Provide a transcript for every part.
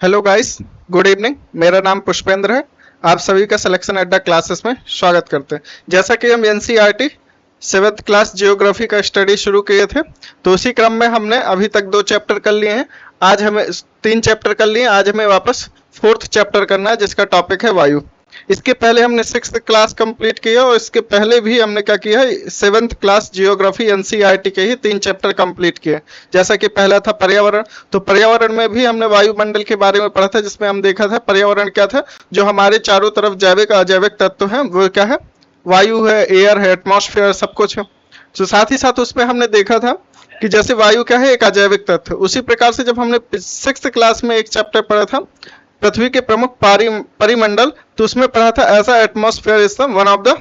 Hello guys, good evening. मेरा नाम पुष्पेंद्र है। आप सभी का सिलेक्शन अड्डा क्लासेस में स्वागत करते हैं। जैसा कि हम एनसीईआरटी 7th क्लास जियोग्राफी का स्टडी शुरू किए थे, तो उसी क्रम में हमने अभी तक 2 चैप्टर कर लिए हैं। आज हमें 3 चैप्टर कर लिए, आज हमें वापस 4th चैप्टर करना है जिसका टॉपिक है वायु। इसके पहले हमने 6th क्लास कंप्लीट किया और इसके पहले भी हमने क्या किया है, 7th क्लास जियोग्राफी एनसीईआरटी के ही 3 चैप्टर कंप्लीट किए। जैसा कि पहला था पर्यावरण, तो पर्यावरण में भी हमने वायुमंडल के बारे में पढ़ा था, जिसमें हम देखा था पर्यावरण क्या था, जो हमारे चारों तरफ जैविक अजैविक तत्व हैं वो क्या है, वायु है, एयर है, एटमॉस्फेयर, सब कुछ है। तो साथ ही साथ उसमें हमने देखा था कि जैसे वायु क्या है, एक अजैविक तत्व। उसी प्रकार से जब हमने 6th क्लास में एक चैप्टर पढ़ा था पृथ्वी के प्रमुख परिमंडल, तो उसमें पढ़ा था ऐसा atmosphere is one of the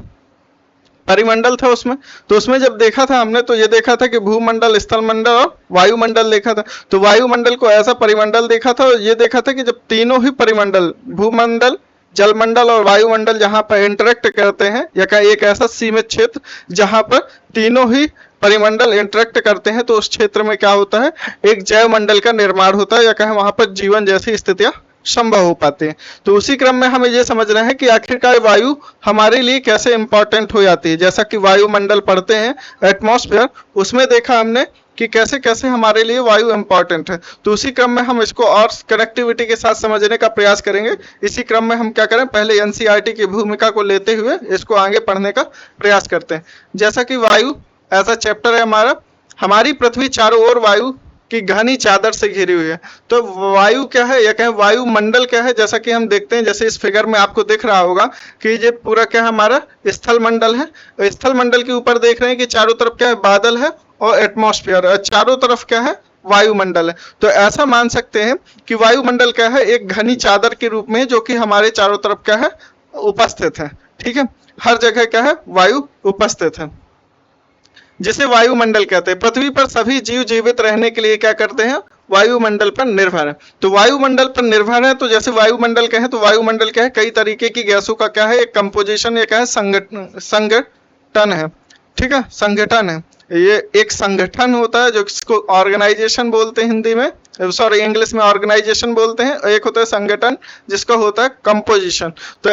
परिमंडल था उसमें। तो उसमें जब देखा था हमने, तो ये देखा था कि भूमंडल, स्थलमंडल और वायुमंडल देखा था। तो वायुमंडल को ऐसा परिमंडल देखा था और ये देखा था कि जब तीनों ही परिमंडल, भूमंडल, जलमंडल और वायुमंडल जहां पर इंटरेक्ट करते हैं, या क्या एक ऐसा सीमित क्षेत्र जहां पर तीनों ही परिमंडल इंटरेक्ट करते हैं, तो उस क्षेत्र में क्या होता है, एक जैव मंडल का निर्माण होता है, या कहें वहां पर जीवन जैसी स्थितियां संभव हो पाते हैं। तो उसी क्रम में हमें ये समझना है कि आखिरकार वायु हमारे लिए कैसे इंपॉर्टेंट हो जाती है। जैसा कि वायुमंडल पढ़ते हैं, एटमॉस्फेयर, उसमें देखा हमने कि कैसे कैसे हमारे लिए वायु इंपॉर्टेंट है। तो उसी क्रम में हम इसको और कनेक्टिविटी के साथ समझने का प्रयास करेंगे। इसी क्रम में हम क्या करें, पहले एनसीईआरटी की भूमिका को लेते हुए इसको आगे पढ़ने का प्रयास करते हैं। जैसा कि वायु ऐसा चैप्टर है हमारा, हमारी पृथ्वी चारों ओर वायु की घनी चादर से घिरी हुई है। तो वायु क्या है, या कहें वायुमंडल क्या है, जैसा कि हम देखते हैं, जैसे इस फिगर में आपको दिख रहा होगा कि ये पूरा क्या हमारा स्थल मंडल है। स्थल मंडल के ऊपर देख रहे हैं कि चारों तरफ क्या है, बादल है और एटमॉस्फेयर, चारों तरफ क्या है, वायुमंडल है। तो ऐसा मान सकते हैं कि वायुमंडल क्या है, एक घनी चादर के रूप में, जो कि हमारे चारों तरफ क्या है, उपस्थित है। ठीक है, हर जगह क्या है, वायु उपस्थित है, जिसे वायुमंडल कहते हैं। पृथ्वी पर सभी जीव जीवित रहने के लिए क्या करते हैं, वायुमंडल पर निर्भर है। तो वायुमंडल पर निर्भर है, तो जैसे वायुमंडल क्या है, तो वायुमंडल क्या है, कई तरीके की गैसों का क्या है, एक कंपोजिशन, या क्या है, संगठन है। ठीक है, संगठन है। ये एक संगठन होता है जो इसको ऑर्गेनाइजेशन बोलते हैं हिंदी में, सॉरी इंग्लिश में ऑर्गेनाइजेशन बोलते हैं, और एक होता है संगठन जिसका होता है कंपोजिशन। तो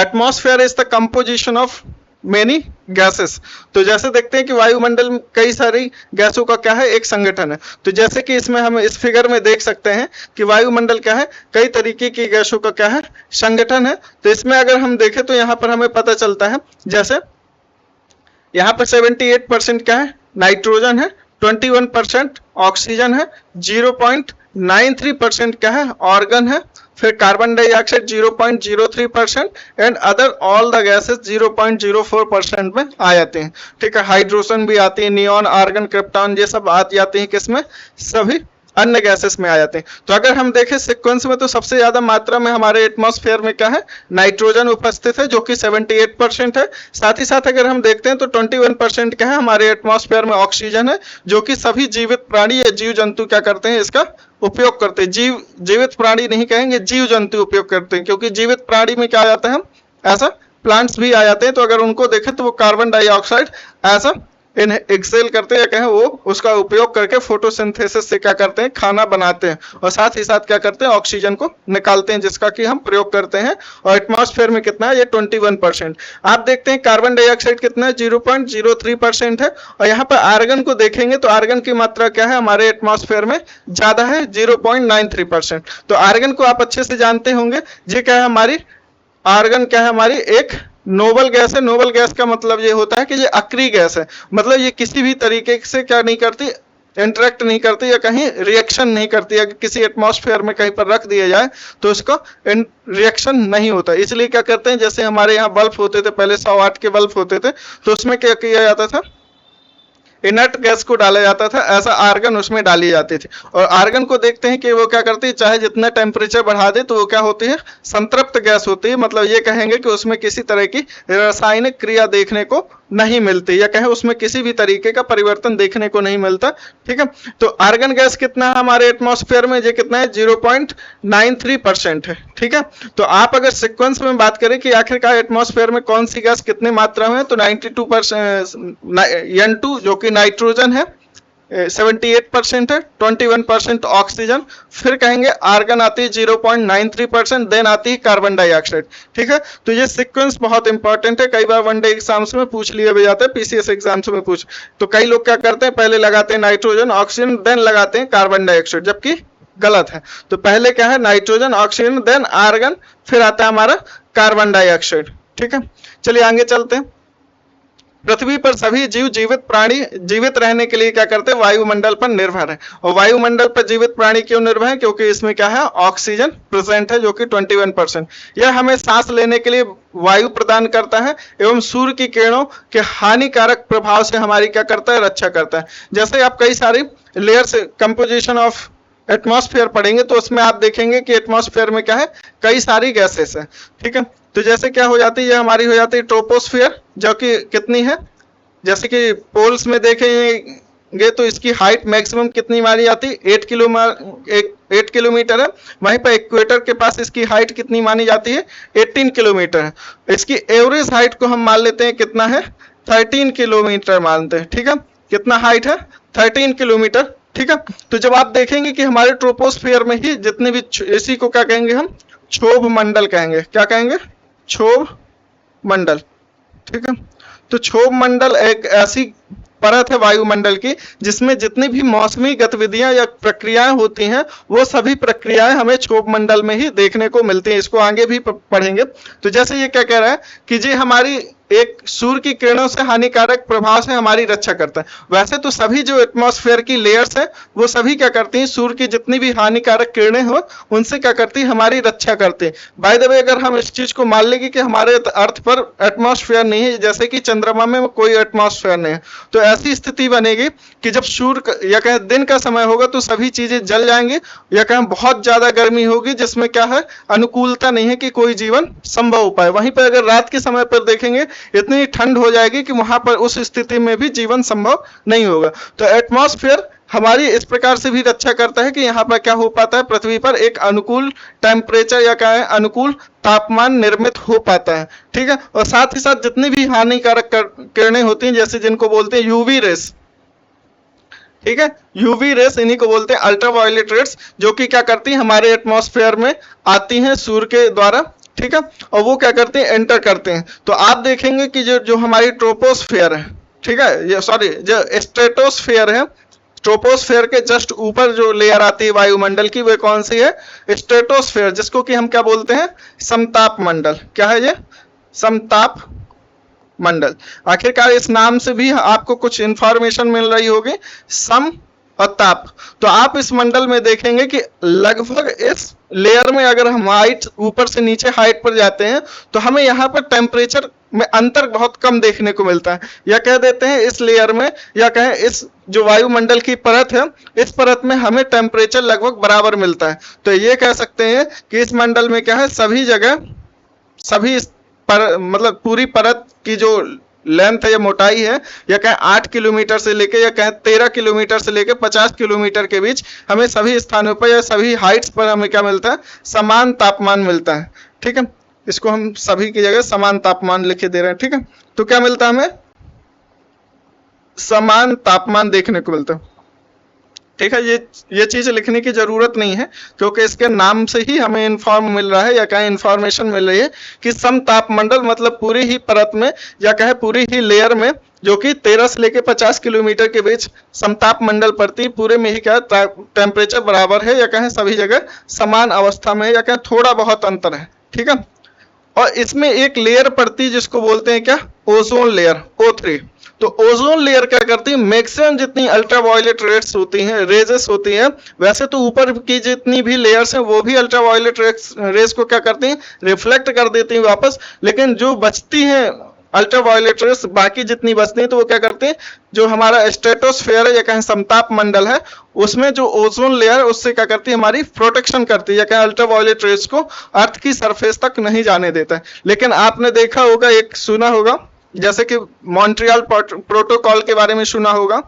atmosphere is the composition of many gases. तो जैसे देखते हैं कि वायुमंडल में कई सारी गैसों का क्या है, एक संगठन है। तो जैसे कि इसमें हम इस फिगर में देख सकते हैं कि वायुमंडल क्या है, कई तरीके की गैसों का क्या है, संगठन है। तो इसमें अगर हम देखें तो यहाँ पर हमें पता चलता है, जैसे यहाँ पर 78% क्या है, नाइट्रोजन है, 21% ऑक्सीजन है, 0.93% क्या है, ऑर्गन है, फिर carbon dioxide 0.03% and other all the gases 0.04% में आ जाते हैं। ठीक है, हाइड्रोजन भी आती है, नियॉन, आर्गन, क्रिप्टॉन, ये सब आ जाते हैं किसमें, सभी अन्य गैसेस में आ जाते हैं। तो अगर हम देखें सीक्वेंस में, तो सबसे ज्यादा मात्रा में हमारे एटमॉस्फेयर में क्या है, नाइट्रोजन उपस्थित है, जो कि 78% है। साथ ही साथ अगर हम देखते हैं तो 21% क्या है, हमारे एटमॉस्फेयर में ऑक्सीजन है, जो कि सभी जीवित प्राणी या जीव जंतु क्या करते हैं, इसका उपयोग करते हैं। जीवित प्राणी नहीं कहेंगे, जीव जंतु उपयोग करते हैं, क्योंकि जीवित प्राणी में क्या आ जाता है, ऐसा प्लांट्स भी आ जाते हैं। तो अगर उनको देखें तो वो कार्बन डाइऑक्साइड ऐसा एक्सेल करते हैं, कहें वो उसका उपयोग करके फोटोसिंथेसिस से क्या करते हैं, खाना बनाते हैं, और साथ ही साथ क्या करते हैं, ऑक्सीजन को निकालते हैं, जिसका कि हम प्रयोग करते हैं। और एटमॉस्फेयर में कितना है, ये 21%। आप देखते हैं कार्बन डाइऑक्साइड कितना है, 0.03% है। और यहाँ पर आर्गन को देखेंगे तो आर्गन की मात्रा क्या है, हमारे एटमॉस्फेयर में ज्यादा है, 0.93%। तो आर्गन को आप अच्छे से जानते होंगे, ये क्या है, हमारी आर्गन क्या है, हमारी एक नोबल गैस है। नोबल गैस का मतलब ये होता है कि ये अक्रिय गैस है, मतलब ये किसी भी तरीके से क्या नहीं करती, इंटरेक्ट नहीं करती, या कहीं रिएक्शन नहीं करती। अगर किसी एटमॉस्फेयर में कहीं पर रख दिया जाए तो इसका रिएक्शन नहीं होता। इसलिए क्या करते हैं, जैसे हमारे यहाँ बल्ब होते थे पहले, 100 वाट के बल्ब होते थे, तो उसमें क्या किया जाता था, इनर्ट गैस को डाला जाता था, ऐसा आर्गन उसमें डाली जाती थी। और आर्गन को देखते हैं कि वो क्या करती है, चाहे जितना टेम्परेचर बढ़ा दे तो वो क्या होती है, संतृप्त गैस होती है। मतलब ये कहेंगे कि उसमें किसी तरह की रासायनिक क्रिया देखने को नहीं मिलती, या कहें उसमें किसी भी तरीके का परिवर्तन देखने को नहीं मिलता। ठीक है, तो आर्गन गैस कितना है हमारे एटमॉस्फेयर में, ये कितना है, 0.93% है। ठीक है, तो आप अगर सीक्वेंस में बात करें कि आखिरकार एटमॉस्फेयर में कौन सी गैस कितनी मात्रा में है, तो 92% N2 जो कि नाइट्रोजन है, 78% है, 21% ऑक्सीजन, फिर कहेंगे आर्गन आती है 0.93%, देन आती है कार्बन डाइऑक्साइड। ठीक है, तो ये सीक्वेंस बहुत इंपॉर्टेंट है, कई बार वनडे एग्जाम्स में पूछ लिया भी जाता है, पीसीएस एग्जाम्स में पूछ, तो कई लोग क्या करते हैं पहले लगाते हैं नाइट्रोजन ऑक्सीजन देन लगाते हैं कार्बन डाइऑक्साइड, जबकि गलत है। तो पहले क्या है नाइट्रोजन ऑक्सीजन देन आर्गन, फिर आता है हमारा कार्बन डाइऑक्साइड। ठीक है, चलिए आगे चलते हैं। पृथ्वी पर सभी जीव जीवित प्राणी जीवित रहने के लिए क्या करते हैं वायुमंडल पर निर्भर है, और वायुमंडल पर जीवित प्राणी क्यों निर्भर है, क्योंकि इसमें क्या है ऑक्सीजन प्रेजेंट है जो कि 21%, यह हमें सांस लेने के लिए वायु प्रदान करता है एवं सूर्य की किरणों के हानिकारक प्रभाव से हमारी क्या करता है रक्षा करता है। जैसे आप कई सारी लेयर्स कंपोजिशन ऑफ एटमॉस्फेयर पढ़ेंगे तो उसमें आप देखेंगे कि एटमॉस्फेयर में क्या है कई सारी गैसेस है। ठीक है, तो जैसे क्या हो जाती है ये हमारी हो जाती है ट्रोपोस्फियर, जो कि कितनी है, जैसे कि पोल्स में देखेंगे तो इसकी हाइट मैक्सिमम कितनी मानी जाती है 8 किलोमीटर है, वहीं पर इक्वेटर के पास इसकी हाइट कितनी मानी जाती है 18 किलोमीटर है। इसकी एवरेज हाइट को हम मान लेते हैं कितना है 13 किलोमीटर मानते हैं। ठीक है, कितना हाइट है 13 किलोमीटर। ठीक है, तो जब आप देखेंगे कि हमारे ट्रोपोस्फियर में ही जितने भी इसी को क्या कहेंगे हम क्षोभ मंडल कहेंगे, क्या कहेंगे क्षोभ मंडल। ठीक है, तो क्षोभ मंडल एक ऐसी परत है वायुमंडल की जिसमें जितनी भी मौसमी गतिविधियां या प्रक्रियाएं होती हैं वो सभी प्रक्रियाएं हमें क्षोभ मंडल में ही देखने को मिलती हैं। इसको आगे भी पढ़ेंगे। तो जैसे ये क्या कह रहा है कि जी हमारी एक सूर्य की किरणों से हानिकारक प्रभाव से हमारी रक्षा करता है। वैसे तो सभी जो एटमॉस्फेयर की लेयर्स है वो सभी क्या करती हैं सूर्य की जितनी भी हानिकारक किरणें हो उनसे क्या करती है हमारी रक्षा करती है। बाय द वे अगर हम इस चीज को मान लेंगे कि हमारे अर्थ पर एटमॉस्फेयर नहीं है, जैसे कि चंद्रमा में कोई एटमॉस्फेयर नहीं है, तो ऐसी स्थिति बनेगी कि जब सूर्य या कहें दिन का समय होगा तो सभी चीजें जल जाएंगी, या कहें बहुत ज्यादा गर्मी होगी जिसमें क्या है अनुकूलता नहीं है कि कोई जीवन संभव हो पाए। वहीं पर अगर रात के समय पर देखेंगे इतनी ठंड हो जाएगी कि वहां पर उस स्थिति में भी जीवन संभव नहीं होगा। तो एटमॉस्फेयर हमारी इस प्रकार से भी रक्षा करता है कि यहाँ पर क्या हो पाता है पृथ्वी पर एक अनुकूल टेम्परेचर या क्या है अनुकूल तापमान निर्मित हो पाता है। ठीक है, और साथ ही साथ जितनी भी हानिकारक किरणें होती हैं जैसे जिनको बोलते हैं यूवी रेस, ठीक है यूवी रेस इन्हीं को बोलते हैं अल्ट्रावायलेट रेस, जो कि क्या करती है हमारे एटमॉस्फेयर में आती हैं सूर्य के द्वारा। ठीक है, और वो क्या करते हैं एंटर करते हैं। तो आप देखेंगे कि जो हमारी ट्रोपोस्फेयर है, ठीक है ये सॉरी जो स्ट्रेटोस्फेयर है, ट्रोपोस्फेयर के जस्ट ऊपर जो लेयर आती है वायुमंडल की वो कौन सी है स्ट्रेटोस्फेयर, जिसको कि हम क्या बोलते हैं समताप मंडल। क्या है ये समताप मंडल। आखिरकार इस नाम से भी आपको कुछ इंफॉर्मेशन मिल रही होगी सम और ताप। तो आप इस मंडल में देखेंगे कि लगभग इस लेयर में अगर हम हाइट ऊपर से नीचे हाइट पर जाते हैं तो हमें यहाँ पर टेम्परेचर में अंतर बहुत कम देखने को मिलता है, या कह देते हैं इस लेयर में या कहें इस जो वायुमंडल की परत है इस परत में हमें टेम्परेचर लगभग बराबर मिलता है। तो ये कह सकते हैं कि इस मंडल में क्या है सभी जगह सभी पर मतलब पूरी परत की जो लेंथ है या मोटाई है या कहें 8 किलोमीटर से लेके या कहें 13 किलोमीटर से लेके 50 किलोमीटर के बीच हमें सभी स्थानों पर या सभी हाइट्स पर हमें क्या मिलता है समान तापमान मिलता है। ठीक है, इसको हम सभी की जगह समान तापमान लिखे दे रहे हैं। ठीक है, तो क्या मिलता है हमें समान तापमान देखने को मिलता है। ठीक है, ये चीज लिखने की जरूरत नहीं है क्योंकि इसके नाम से ही हमें इन्फॉर्म मिल रहा है या कहें इन्फॉर्मेशन मिल रही है कि समतापमंडल मतलब पूरी ही परत में या कहें पूरी ही लेयर में जो कि 13 से लेकर 50 किलोमीटर के बीच समताप मंडल पड़ती पूरे में ही क्या टेम्परेचर बराबर है या कहें सभी जगह समान अवस्था में या कहें थोड़ा बहुत अंतर है। ठीक है, और इसमें एक लेयर पड़ती है जिसको बोलते हैं क्या ओजोन लेयर O3। तो ओजोन लेयर क्या करती है मैक्सिमम जितनी अल्ट्रावायलेट रेड्स होती हैं रेजेस होती हैं, वैसे तो ऊपर की जितनी भी लेयर्स हैं वो भी अल्ट्रावायलेट रेस को क्या करती हैं रिफ्लेक्ट कर देती हैं वापस, लेकिन जो बचती हैं अल्ट्रावायलेट रेस बाकी जितनी बचती हैं तो वो क्या करते हैं जो हमारा स्ट्रेटोस्फेयर है या कहें समताप मंडल है उसमें जो ओजोन लेयर है उससे क्या करती है हमारी प्रोटेक्शन करती है या कहें अल्ट्रावायलेट रेस को अर्थ की सरफेस तक नहीं जाने देता है। लेकिन आपने देखा होगा एक सुना होगा जैसे कि मॉन्ट्रियल प्रोटोकॉल के बारे में सुना होगा,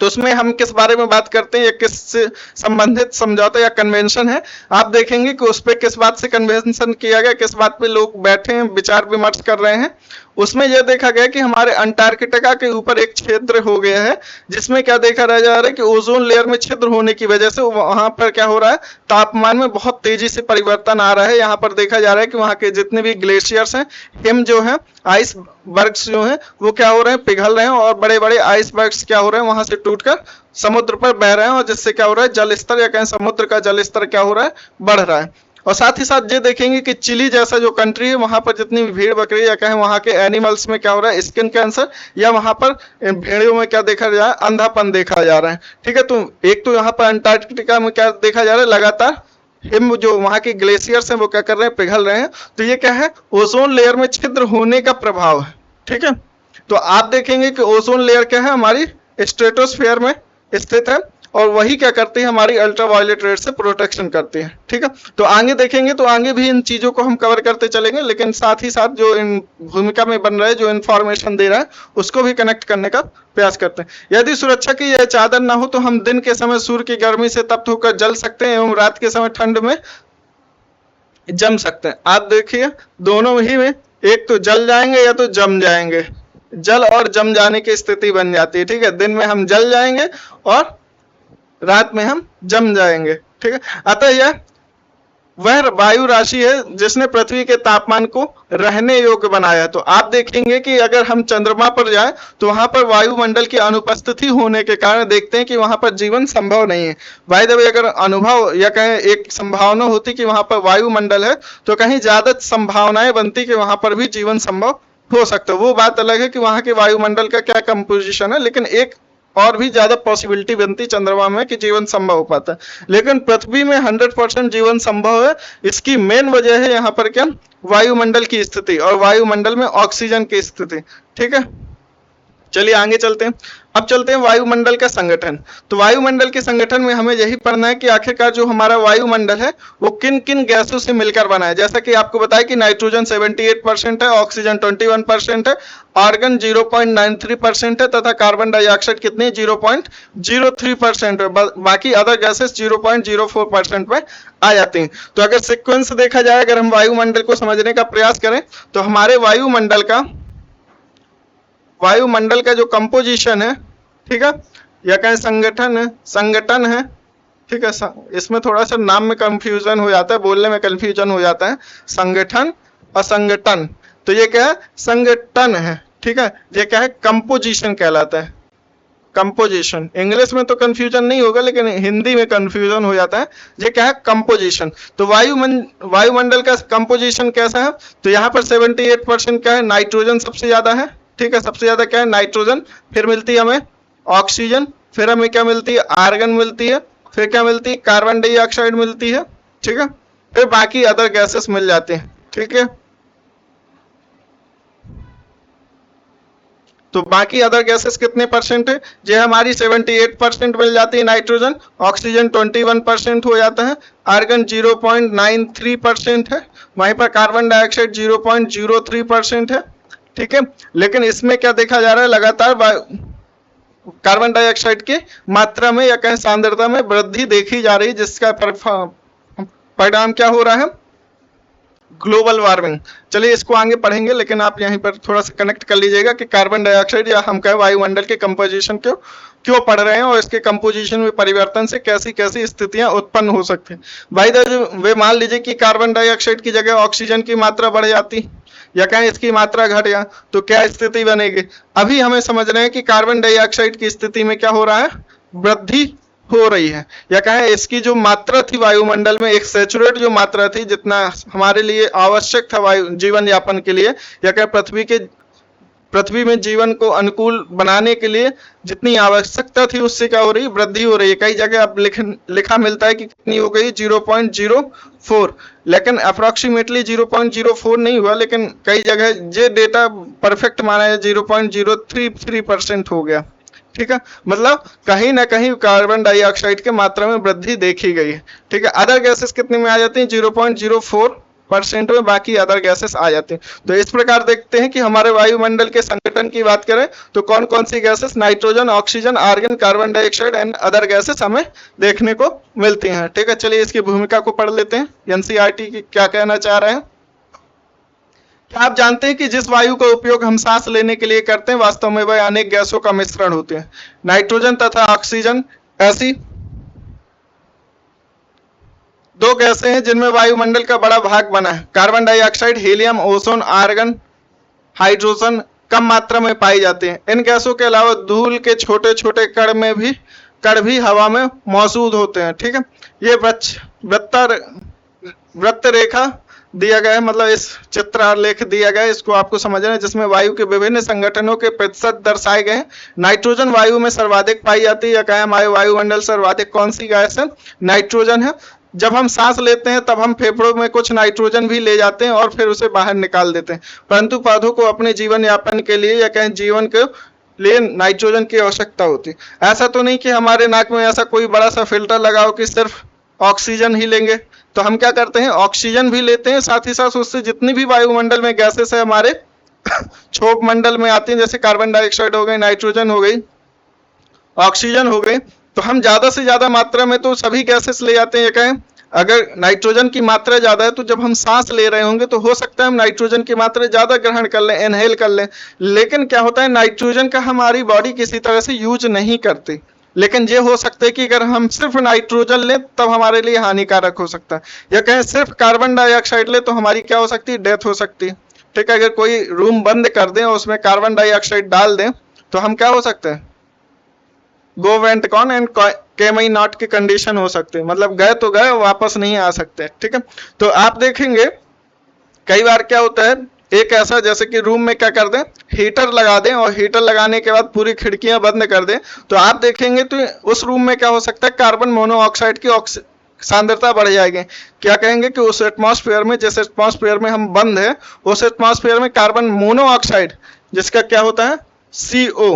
तो उसमें हम किस बारे में बात करते हैं या किस से संबंधित समझौता या कन्वेंशन है, आप देखेंगे कि उस पर किस बात से कन्वेंशन किया गया, किस बात पे लोग बैठे हैं विचार विमर्श कर रहे हैं। उसमें यह देखा गया कि हमारे अंटार्कटिका के ऊपर एक छिद्र हो गया है, जिसमें क्या देखा जा रहा है कि ओजोन लेयर में छिद्र होने की वजह से वहां पर क्या हो रहा है, तापमान में बहुत तेजी से परिवर्तन आ रहा है। यहाँ पर देखा जा रहा है कि वहां के जितने भी ग्लेशियर्स हैं, हिम जो है, आइस बर्ग्स जो हैं, वो क्या हो रहे हैं, पिघल रहे हैं और बड़े बड़े आइस बर्ग्स क्या हो रहे हैं, वहां से टूटकर समुद्र पर बह रहे हैं और जिससे क्या हो रहा है, जल स्तर या कहें समुद्र का जल स्तर क्या हो रहा है, बढ़ रहा है। और साथ ही साथ ये देखेंगे कि चिली जैसा जो कंट्री है, वहां पर जितनी भी भीड़ बकरी या कहें वहां के एनिमल्स में क्या हो रहा है, स्किन कैंसर, या वहां पर भेड़ियों में क्या देखा जा रहा है, अंधापन देखा जा रहा है। ठीक है, तो एक तो यहाँ पर अंटार्कटिका में क्या देखा जा रहा है, लगातार हिम जो वहां के ग्लेशियर्स हैं वो क्या कर रहे हैं, पिघल रहे हैं। तो ये क्या है, ओजोन लेयर में छिद्र होने का प्रभाव है। ठीक है, तो आप देखेंगे कि ओजोन लेयर क्या है, हमारी स्ट्रेटोस्फीयर में स्थित है और वही क्या करती है, हमारी अल्ट्रावायलेट रेड से प्रोटेक्शन करती है। ठीक है, तो आगे देखेंगे तो आगे भी इन चीजों को हम कवर करते चलेंगे, लेकिन साथ ही साथ जो इन भूमिका में बन रहा है, जो इंफॉर्मेशन दे रहा है, उसको भी कनेक्ट करने का प्रयास करते हैं। यदि सुरक्षा की यह चादर ना हो तो हम दिन के समय सूर्य की गर्मी से तप्त होकर जल सकते हैं एवं रात के समय ठंड में जम सकते हैं। आप देखिए दोनों ही में एक तो जल जाएंगे या तो जम जाएंगे, जल और जम जाने की स्थिति बन जाती है। ठीक है, दिन में हम जल जाएंगे और रात में हम जम जाएंगे। ठीक है, अतः यह वह वायु राशि है जिसने पृथ्वी के तापमान को रहने योग्य बनाया है। तो आप देखेंगे कि अगर हम चंद्रमा पर जाएं तो वहां पर वायुमंडल की अनुपस्थिति होने के कारण देखते हैं कि वहां पर जीवन संभव नहीं है। बाय द वे, अगर अनुभव या कहें एक संभावना होती कि वहां पर वायुमंडल है तो कहीं ज्यादा संभावनाएं बनती कि वहां पर भी जीवन संभव हो सकता है। वो बात अलग है कि वहां के वायुमंडल का क्या कंपोजिशन है, लेकिन एक और भी ज्यादा पॉसिबिलिटी बनती चंद्रमा में कि जीवन संभव हो पाता है। लेकिन पृथ्वी में 100% जीवन संभव है। इसकी मेन वजह है यहाँ पर क्या, वायुमंडल की स्थिति और वायुमंडल में ऑक्सीजन की स्थिति। ठीक है, चलिए आगे चलते हैं। अब चलते हैं वायुमंडल का संगठन। तो वायुमंडल के संगठन में हमें यही पढ़ना है कि आखिरकार जो हमारा वायुमंडल है वो किन किन गैसों से मिलकर बना है। जैसा कि आपको बताया कि नाइट्रोजन 78% है, ऑक्सीजन 21% है, आर्गन 0.93% है तथा कार्बन डाइऑक्साइड कितनी 0.03% है। बाकी अदर गैसेस 0.04% में आ जाती हैं। तो अगर सिक्वेंस देखा जाए, अगर हम वायुमंडल को समझने का प्रयास करें तो हमारे वायुमंडल का जो कंपोजिशन है, ठीक है, या कहें संगठन है। ठीक है, इसमें थोड़ा सा नाम में कंफ्यूजन हो जाता है, बोलने में कंफ्यूजन हो जाता है, संगठन और संगठन। तो ये क्या है, संगठन है। ठीक है, ये क्या है, कंपोजिशन कहलाता है। कंपोजिशन इंग्लिश में तो कंफ्यूजन नहीं होगा, लेकिन हिंदी में कंफ्यूजन हो जाता है। ये क्या है, कंपोजिशन। तो वायुमंडल का कंपोजिशन कैसा है, तो यहाँ पर 78% क्या है, नाइट्रोजन सबसे ज्यादा है। ठीक है, सबसे ज्यादा क्या है, नाइट्रोजन, फिर मिलती है हमें ऑक्सीजन, फिर हमें क्या मिलती है, आर्गन मिलती है, फिर क्या मिलती है, कार्बन डाइऑक्साइड मिलती है। ठीक है, फिर बाकी अदर गैसेस मिल जाते हैं। ठीक है, तो बाकी अदर गैसेस कितने परसेंट है, जो हमारी 78% मिल जाती है नाइट्रोजन, ऑक्सीजन 21% हो जाता है, आर्गन 0.93% है, वहीं पर कार्बन डाइऑक्साइड 0.03% है। ठीक है, लेकिन इसमें क्या देखा जा रहा है, लगातार कार्बन डाइऑक्साइड की मात्रा में या कहें सांद्रता में वृद्धि देखी जा रही है, जिसका परिणाम क्या हो रहा है, ग्लोबल वार्मिंग। चलिए इसको आगे पढ़ेंगे, लेकिन आप यहीं पर थोड़ा सा कनेक्ट कर लीजिएगा कि कार्बन डाइऑक्साइड या हम कहें वायुमंडल के कंपोजिशन क्यों पढ़ रहे हैं और इसके कंपोजिशन में परिवर्तन से कैसी कैसी स्थितियां उत्पन्न हो सकती हैं। भाई वे मान लीजिए कि कार्बन डाइऑक्साइड की जगह ऑक्सीजन की मात्रा बढ़ जाती या कहें इसकी मात्रा घट गया तो क्या स्थिति बनेगी। अभी हमें समझ रहे हैं कि कार्बन डाइऑक्साइड की स्थिति में क्या हो रहा है, वृद्धि हो रही है, या कहें इसकी जो मात्रा थी वायुमंडल में, एक सैचुरेट जो मात्रा थी, जितना हमारे लिए आवश्यक था वायु जीवन यापन के लिए, या कहें पृथ्वी में जीवन को अनुकूल बनाने के लिए जितनी आवश्यकता थी उससे क्या हो रही है, वृद्धि हो रही है। कई जगह अब लिखा मिलता है कि कितनी हो गई, 0.04, लेकिन अप्रोक्सीमेटली 0.04 नहीं हुआ, लेकिन कई जगह ये डेटा परफेक्ट माना है 0.033% हो गया। ठीक है, मतलब कहीं ना कहीं कार्बन डाइऑक्साइड के मात्रा में वृद्धि देखी गई है। ठीक है, अदर गैसेस कितने में आ जाती हैं, 0.04 % में बाकी अदर गैसेस आ जाती हैं। तो इस प्रकार देखते हैं कि हमारे वायुमंडल के संगठन की बात करें तो कौन कौन सी gases nitrogen, oxygen, argon, carbon dioxide and other gases हमें देखने को मिलती हैं। ठीक है, चलिए इसकी भूमिका को पढ़ लेते हैं। एनसीईआरटी की क्या कहना चाह रहे हैं। क्या आप जानते हैं कि जिस वायु का उपयोग हम सांस लेने के लिए करते हैं वास्तव में वह अनेक गैसों का मिश्रण होते हैं। नाइट्रोजन तथा ऑक्सीजन ऐसी दो गैसें हैं जिनमें वायुमंडल का बड़ा भाग बना है। Carbon dioxide, helium, ozone, argon, hydrogen कम मात्रा में पाई जाते हैं। इन गैसों के अलावा धूल के छोटे छोटे कण भी हवा में मौजूद होते हैं। ठीक है, ये वृत्त रेखा दिया गया है, मतलब इस चित्र आलेख दिया गया है, इसको आपको समझना है, जिसमें वायु के विभिन्न संगठनों के प्रतिशत दर्शाए गए हैं। नाइट्रोजन वायु में सर्वाधिक पाई जाती है, या कहें हमारे वायुमंडल सर्वाधिक कौन सी गैस है, नाइट्रोजन है। जब हम सांस लेते हैं तब हम फेफड़ों में कुछ नाइट्रोजन भी ले जाते हैं और फिर उसे बाहर निकाल देते हैं, परंतु पौधों को अपने जीवन यापन के लिए या कहें जीवन के लिए नाइट्रोजन की आवश्यकता होती है। ऐसा तो नहीं कि हमारे नाक में ऐसा कोई बड़ा सा फिल्टर लगाओ कि सिर्फ ऑक्सीजन ही लेंगे। तो हम क्या करते हैं, ऑक्सीजन भी लेते हैं, साथ ही साथ उससे जितनी भी वायुमंडल में गैसेस है हमारे क्षोभ मंडल में आती हैं, जैसे कार्बन डाइऑक्साइड हो गई, नाइट्रोजन हो गई, ऑक्सीजन हो गई, तो हम ज्यादा से ज्यादा मात्रा में तो सभी गैसेस ले जाते हैं। कहें अगर नाइट्रोजन की मात्रा ज्यादा है तो जब हम सांस ले रहे होंगे तो हो सकता है हम नाइट्रोजन की मात्रा ज्यादा ग्रहण कर लें, इनहेल कर लें, लेकिन क्या होता है नाइट्रोजन का हमारी बॉडी किसी तरह से यूज नहीं करती। लेकिन ये हो सकता है कि अगर हम सिर्फ नाइट्रोजन लें तब हमारे लिए हानिकारक हो सकता है, या कहें सिर्फ कार्बन डाइऑक्साइड ले तो हमारी क्या हो सकती है, डेथ हो सकती है। ठीक है, अगर कोई रूम बंद कर दें और उसमें कार्बन डाइऑक्साइड डाल दें तो हम क्या हो सकते हैं, go went con and came I not की कंडीशन हो सकती है, मतलब गए तो गए, वापस नहीं आ सकते। ठीक है, तो आप देखेंगे कई बार क्या होता है, एक ऐसा जैसे कि रूम में क्या कर दें, हीटर लगा दें और हीटर लगाने के बाद पूरी खिड़कियां बंद कर दें, तो आप देखेंगे तो उस रूम में क्या हो सकता है, कार्बन मोनोऑक्साइड की सांद्रता बढ़ जाएगी। क्या कहेंगे कि उस एटमॉस्फेयर में, जिस एटमॉस्फेयर में हम बंद है, उस एटमॉस्फेयर में कार्बन मोनोऑक्साइड जिसका क्या होता है CO,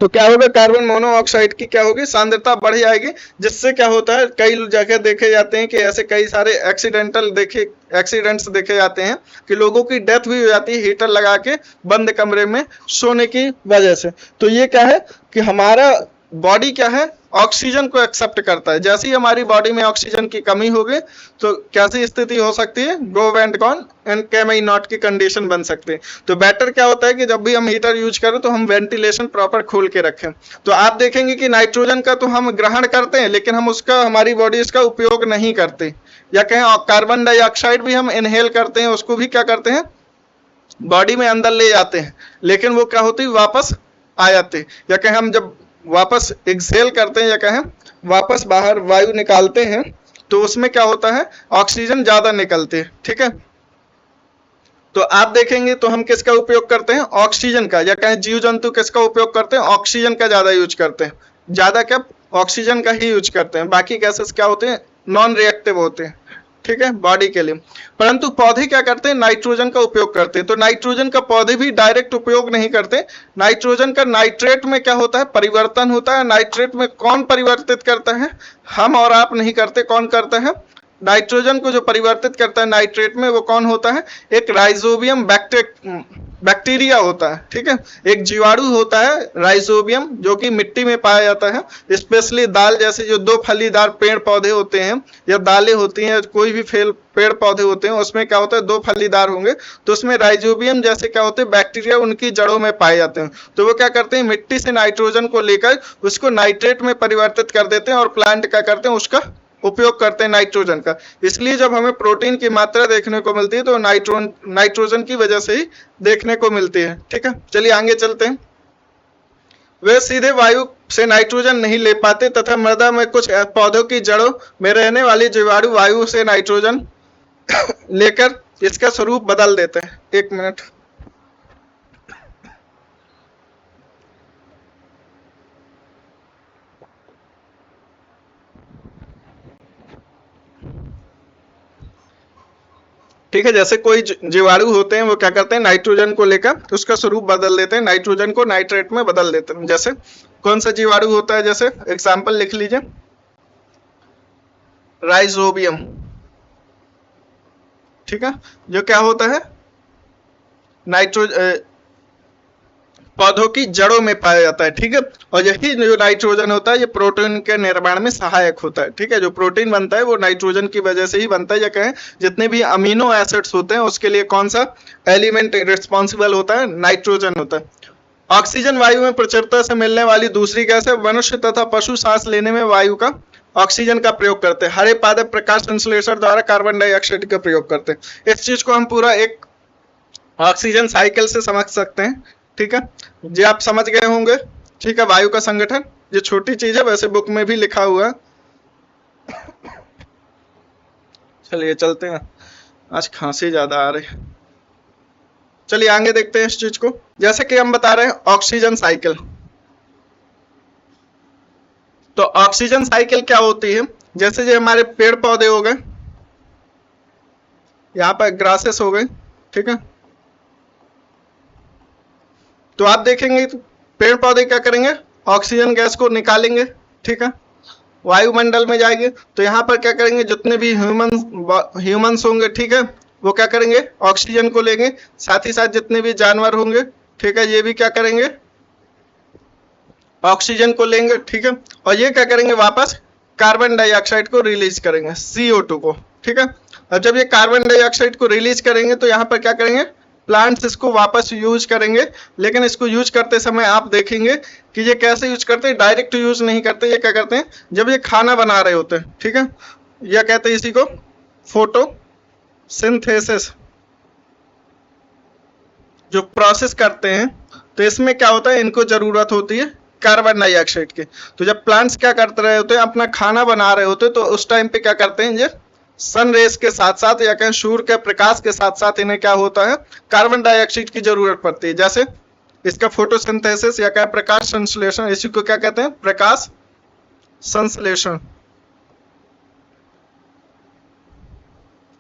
तो क्या होगा, कार्बन मोनोऑक्साइड की क्या होगी, सांद्रता बढ़ जाएगी, जिससे क्या होता है कई जगह देखे जाते हैं कि ऐसे कई सारे एक्सीडेंट्स देखे जाते हैं कि लोगों की डेथ भी हो जाती है हीटर लगा के बंद कमरे में सोने की वजह से। तो ये क्या है कि हमारा बॉडी क्या है, ऑक्सीजन को एक्सेप्ट करता है। जैसे ही हमारी बॉडी में ऑक्सीजन की कमी होगी तो कैसी स्थिति हो सकती है, go went con and came I not की कंडीशन बन सकती है। तो बेटर क्या होता है कि जब भी हम हीटर यूज करें तो हम वेंटिलेशन प्रॉपर खोल के रखें। तो आप देखेंगे कि नाइट्रोजन का तो हम ग्रहण करते हैं लेकिन हम उसका, हमारी बॉडी इसका उपयोग नहीं करते, या कहें कार्बन डाइऑक्साइड भी हम इनहेल करते हैं, उसको भी क्या करते हैं, बॉडी में अंदर ले जाते हैं, लेकिन वो क्या होती है, वापस आ जाते हैं। या कहें हम जब वापस एक्सहेल करते हैं या कहें वापस बाहर वायु निकालते हैं तो उसमें क्या होता है, ऑक्सीजन ज्यादा निकलती है। ठीक है, तो आप देखेंगे तो हम किसका उपयोग करते हैं, ऑक्सीजन का, या कहें जीव जंतु किसका उपयोग करते हैं, ऑक्सीजन का ज्यादा यूज करते हैं, ज्यादा क्या ऑक्सीजन का ही यूज करते हैं। बाकी गैसेस क्या होते हैं, नॉन रिएक्टिव होते हैं। ठीक है, बॉडी के लिए। परंतु पौधे क्या करते हैं, नाइट्रोजन का उपयोग करते हैं। तो नाइट्रोजन का पौधे भी डायरेक्ट उपयोग नहीं करते, नाइट्रोजन का नाइट्रेट में क्या होता है, परिवर्तन होता है। नाइट्रेट में कौन परिवर्तित करता है, हम और आप नहीं करते, कौन करता है, नाइट्रोजन को जो परिवर्तित करता है नाइट्रेट में वो कौन होता है, एक राइजोबियम बैक्टीरिया होता है। ठीक है, एक जीवाणु होता है राइजोबियम, जो कि मिट्टी में पाया जाता है। स्पेशली दाल जैसे जो दो फलीदार पेड़ पौधे होते हैं या दालें होती हैं, कोई भी पेड़ पौधे होते हैं, उसमें क्या होता है, दो फलीदार होंगे तो उसमें राइजोबियम जैसे क्या होते हैं, बैक्टीरिया उनकी जड़ों में पाए जाते हैं। तो वो क्या करते हैं, मिट्टी से नाइट्रोजन को लेकर उसको नाइट्रेट में परिवर्तित कर देते हैं और प्लांट क्या करते हैं, उसका उपयोग करते हैं नाइट्रोजन का। इसलिए जब हमें प्रोटीन की मात्रा देखने को मिलती है तो नाइट्रोजन की वजह से ही देखने को मिलती है। ठीक है, चलिए आगे चलते हैं। वे सीधे वायु से नाइट्रोजन नहीं ले पाते तथा मृदा में कुछ पौधों की जड़ों में रहने वाली जीवाणु वायु से नाइट्रोजन लेकर इसका स्वरूप बदल देते हैं। एक मिनट, ठीक है, जैसे कोई जीवाणु होते हैं वो क्या करते हैं, नाइट्रोजन को लेकर उसका स्वरूप बदल देते हैं, नाइट्रोजन को नाइट्रेट में बदल देते हैं। जैसे कौन सा जीवाणु होता है, जैसे एग्जांपल लिख लीजिए, राइजोबियम, ठीक है, जो क्या होता है पौधों की जड़ों में पाया जाता है, ठीक है। और यही जो नाइट्रोजन होता है ये प्रोटीन के निर्माण में सहायक होता है, ठीक है। जो प्रोटीन बनता है वो नाइट्रोजन की वजह से ही बनता है, या कहें जितने भी अमीनो एसिड्स होते हैं उसके लिए कौन सा एलिमेंट रिस्पॉन्सिबल होता है, नाइट्रोजन होता है। ऑक्सीजन वायु में प्रचुरता से मिलने वाली दूसरी गैस है। मनुष्य तथा पशु सांस लेने में वायु का ऑक्सीजन का प्रयोग करते हैं। हरे पादप प्रकाश संश्लेषण द्वारा कार्बन डाइऑक्साइड का प्रयोग करते हैं। इस चीज को हम पूरा एक ऑक्सीजन साइकिल से समझ सकते हैं, ठीक है। ये आप समझ गए होंगे, ठीक है। वायु का संगठन ये छोटी चीज है, वैसे बुक में भी लिखा हुआ है। चलिए चलते हैं, आज खांसी ज्यादा आ रही है। चलिए आगे देखते हैं इस चीज को। जैसे कि हम बता रहे हैं ऑक्सीजन साइकिल, तो ऑक्सीजन साइकिल क्या होती है, जैसे जो हमारे पेड़ पौधे हो गए, यहाँ पर ग्रासेस हो गए, ठीक है। तो आप देखेंगे तो पेड़ पौधे क्या करेंगे, ऑक्सीजन गैस को निकालेंगे, ठीक है, वायुमंडल में जाएंगे। तो यहाँ पर क्या करेंगे, जितने भी ह्यूमंस होंगे, ठीक है, वो क्या करेंगे, ऑक्सीजन को लेंगे। साथ ही साथ जितने भी जानवर होंगे, ठीक है, ये भी क्या करेंगे, ऑक्सीजन को लेंगे, ठीक है। और ये क्या करेंगे, वापस कार्बन डाइऑक्साइड को रिलीज करेंगे, CO2 को, ठीक है। और जब ये कार्बन डाइऑक्साइड को रिलीज करेंगे तो यहाँ पर क्या करेंगे, प्लांट्स इसको वापस यूज करेंगे। लेकिन इसको यूज करते समय आप देखेंगे कि ये कैसे यूज करते हैं, डायरेक्ट यूज नहीं करते। ये क्या करते हैं, जब ये खाना बना रहे होते हैं, ठीक है, या कहते हैं इसी को फोटोसिंथेसिस, जो प्रोसेस करते हैं, तो इसमें क्या होता है, इनको जरूरत होती है कार्बन डाइऑक्साइड की। तो जब प्लांट्स क्या करते रहे होते हैं, अपना खाना बना रहे होते हैं, तो उस टाइम पे क्या करते हैं, ये सन रेस के साथ साथ या कहें सूर्य के प्रकाश के साथ साथ इन्हें क्या होता है, कार्बन डाइऑक्साइड की जरूरत पड़ती है। जैसे इसका फोटोसिंथेसिस या क्या प्रकाश संश्लेषण, इसी को क्या कहते हैं, प्रकाश संश्लेषण।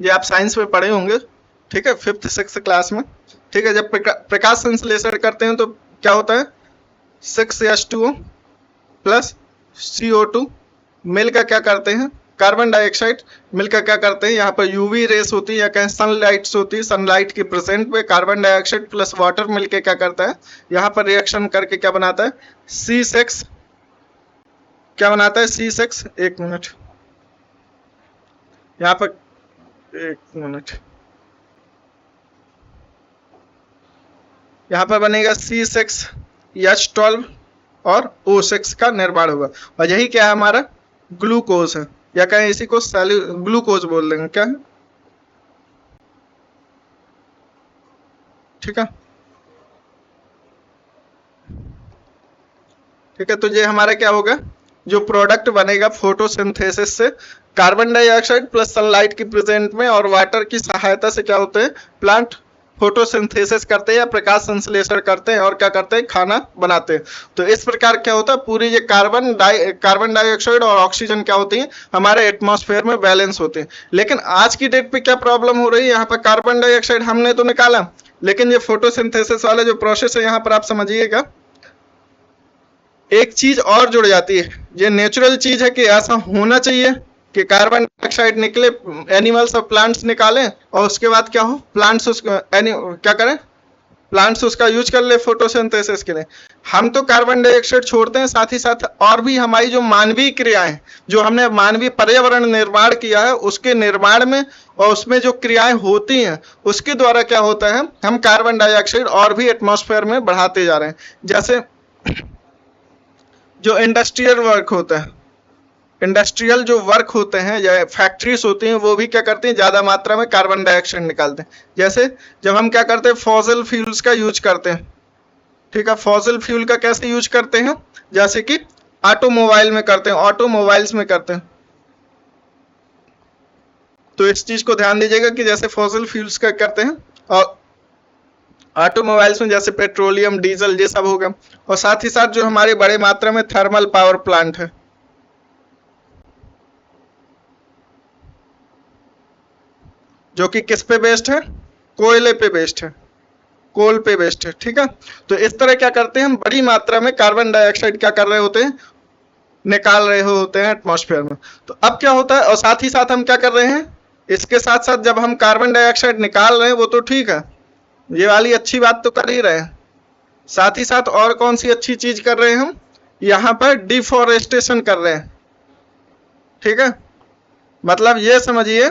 ये आप साइंस में पढ़े होंगे, ठीक है, 5th 6th क्लास में, ठीक है। जब प्रकाश संश्लेषण करते हैं तो क्या होता है, 6H2O प्लस CO2 मिलकर क्या करते हैं, कार्बन डाइऑक्साइड मिलकर क्या करते हैं, यहाँ पर यूवी रेस होती है या कहें सनलाइट्स होती है, सनलाइट की प्रेजेंट में कार्बन डाइऑक्साइड प्लस वाटर मिलकर क्या करता है, यहाँ पर रिएक्शन करके क्या बनाता है, C6, क्या बनाता है, C6, एक मिनट, यहाँ पर एक मिनट, यहाँ पर बनेगा C6H12 और O6 का निर्माण होगा। और यही क्या है, हमारा ग्लूकोज है, या कहें इसी को ग्लूकोज बोल देंगे, क्या है, ठीक है, ठीक है। तो ये हमारा क्या होगा, जो प्रोडक्ट बनेगा फोटोसिंथेसिस से, कार्बन डाइऑक्साइड प्लस सनलाइट की प्रेजेंट में और वाटर की सहायता से क्या होते हैं, प्लांट फोटोसिंथेसिस करते हैं या प्रकाश संश्लेषण करते हैं और क्या करते हैं, खाना बनाते हैं। तो इस प्रकार क्या होता है, पूरी ये कार्बन डाइऑक्साइड और ऑक्सीजन क्या होती है, हमारे एटमॉस्फेयर में बैलेंस होते हैं। लेकिन आज की डेट पे क्या प्रॉब्लम हो रही है, यहाँ पर कार्बन डाइऑक्साइड हमने तो निकाला, लेकिन ये फोटोसिंथेसिस वाला जो प्रोसेस है, यहाँ पर आप समझिएगा एक चीज और जुड़ जाती है। ये नेचुरल चीज है कि ऐसा होना चाहिए कि कार्बन डाइऑक्साइड निकले, एनिमल्स और प्लांट्स निकालें, और उसके बाद क्या हो, प्लांट्स उसका क्या करें, प्लांट्स उसका यूज कर ले फोटोसिंथेसिस के लिए। हम तो कार्बन डाइऑक्साइड छोड़ते हैं, साथ ही साथ और भी हमारी जो मानवीय क्रियाएं, जो हमने मानवीय पर्यावरण निर्माण किया है, उसके निर्माण में और उसमें जो क्रियाएं होती हैं, उसके द्वारा क्या होता है, हम कार्बन डाइऑक्साइड और भी एटमॉस्फेयर में बढ़ाते जा रहे हैं। जैसे जो इंडस्ट्रियल वर्क होता है, इंडस्ट्रियल जो वर्क होते हैं या फैक्ट्रीज होती हैं, वो भी क्या करती हैं, ज्यादा मात्रा में कार्बन डाइऑक्साइड निकालते हैं। जैसे जब हम क्या करते हैं, फॉसिल फ्यूल्स का यूज करते हैं, ठीक है, फॉसिल फ्यूल का कैसे यूज करते हैं, जैसे कि ऑटोमोबाइल में करते हैं, ऑटोमोबाइल्स में करते हैं। तो इस चीज को ध्यान दीजिएगा कि जैसे फॉसिल फ्यूल्स का करते हैं, और ऑटोमोबाइल्स में जैसे पेट्रोलियम, डीजल, ये सब हो गया। और साथ ही साथ जो हमारे बड़े मात्रा में थर्मल पावर प्लांट है, जो कि किस पे बेस्ड है, कोयले पे बेस्ड है, कोल पे बेस्ड है, ठीक है। तो इस तरह क्या करते हैं हम, बड़ी मात्रा में कार्बन डाइऑक्साइड क्या कर रहे होते हैं, निकाल रहे होते हैं एटमॉस्फेयर में। तो अब क्या होता है, और साथ ही साथ हम क्या कर रहे हैं, इसके साथ साथ जब हम कार्बन डाइऑक्साइड निकाल रहे हैं वो तो ठीक है, ये वाली अच्छी बात तो कर ही रहे हैं, साथ ही साथ और कौन सी अच्छी चीज कर रहे हैं हम, यहाँ पर डिफॉरेस्टेशन कर रहे हैं। ठीक है, मतलब ये समझिए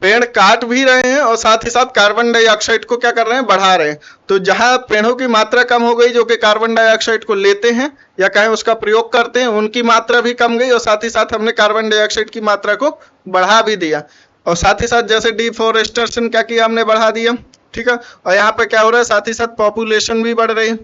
पेड़ काट भी रहे हैं और साथ ही साथ कार्बन डाइऑक्साइड को क्या कर रहे हैं, बढ़ा रहे हैं। तो जहां पेड़ों की मात्रा कम हो गई जो कि कार्बन डाइऑक्साइड को लेते हैं या कहें उसका प्रयोग करते हैं, उनकी मात्रा भी कम गई और साथ ही साथ हमने कार्बन डाइऑक्साइड की मात्रा को बढ़ा भी दिया। और साथ ही साथ जैसे डिफॉरेस्टेशन क्या किया हमने, बढ़ा दिया। ठीक है, और यहाँ पे क्या हो रहा है, साथ ही साथ पॉपुलेशन भी बढ़ रही है,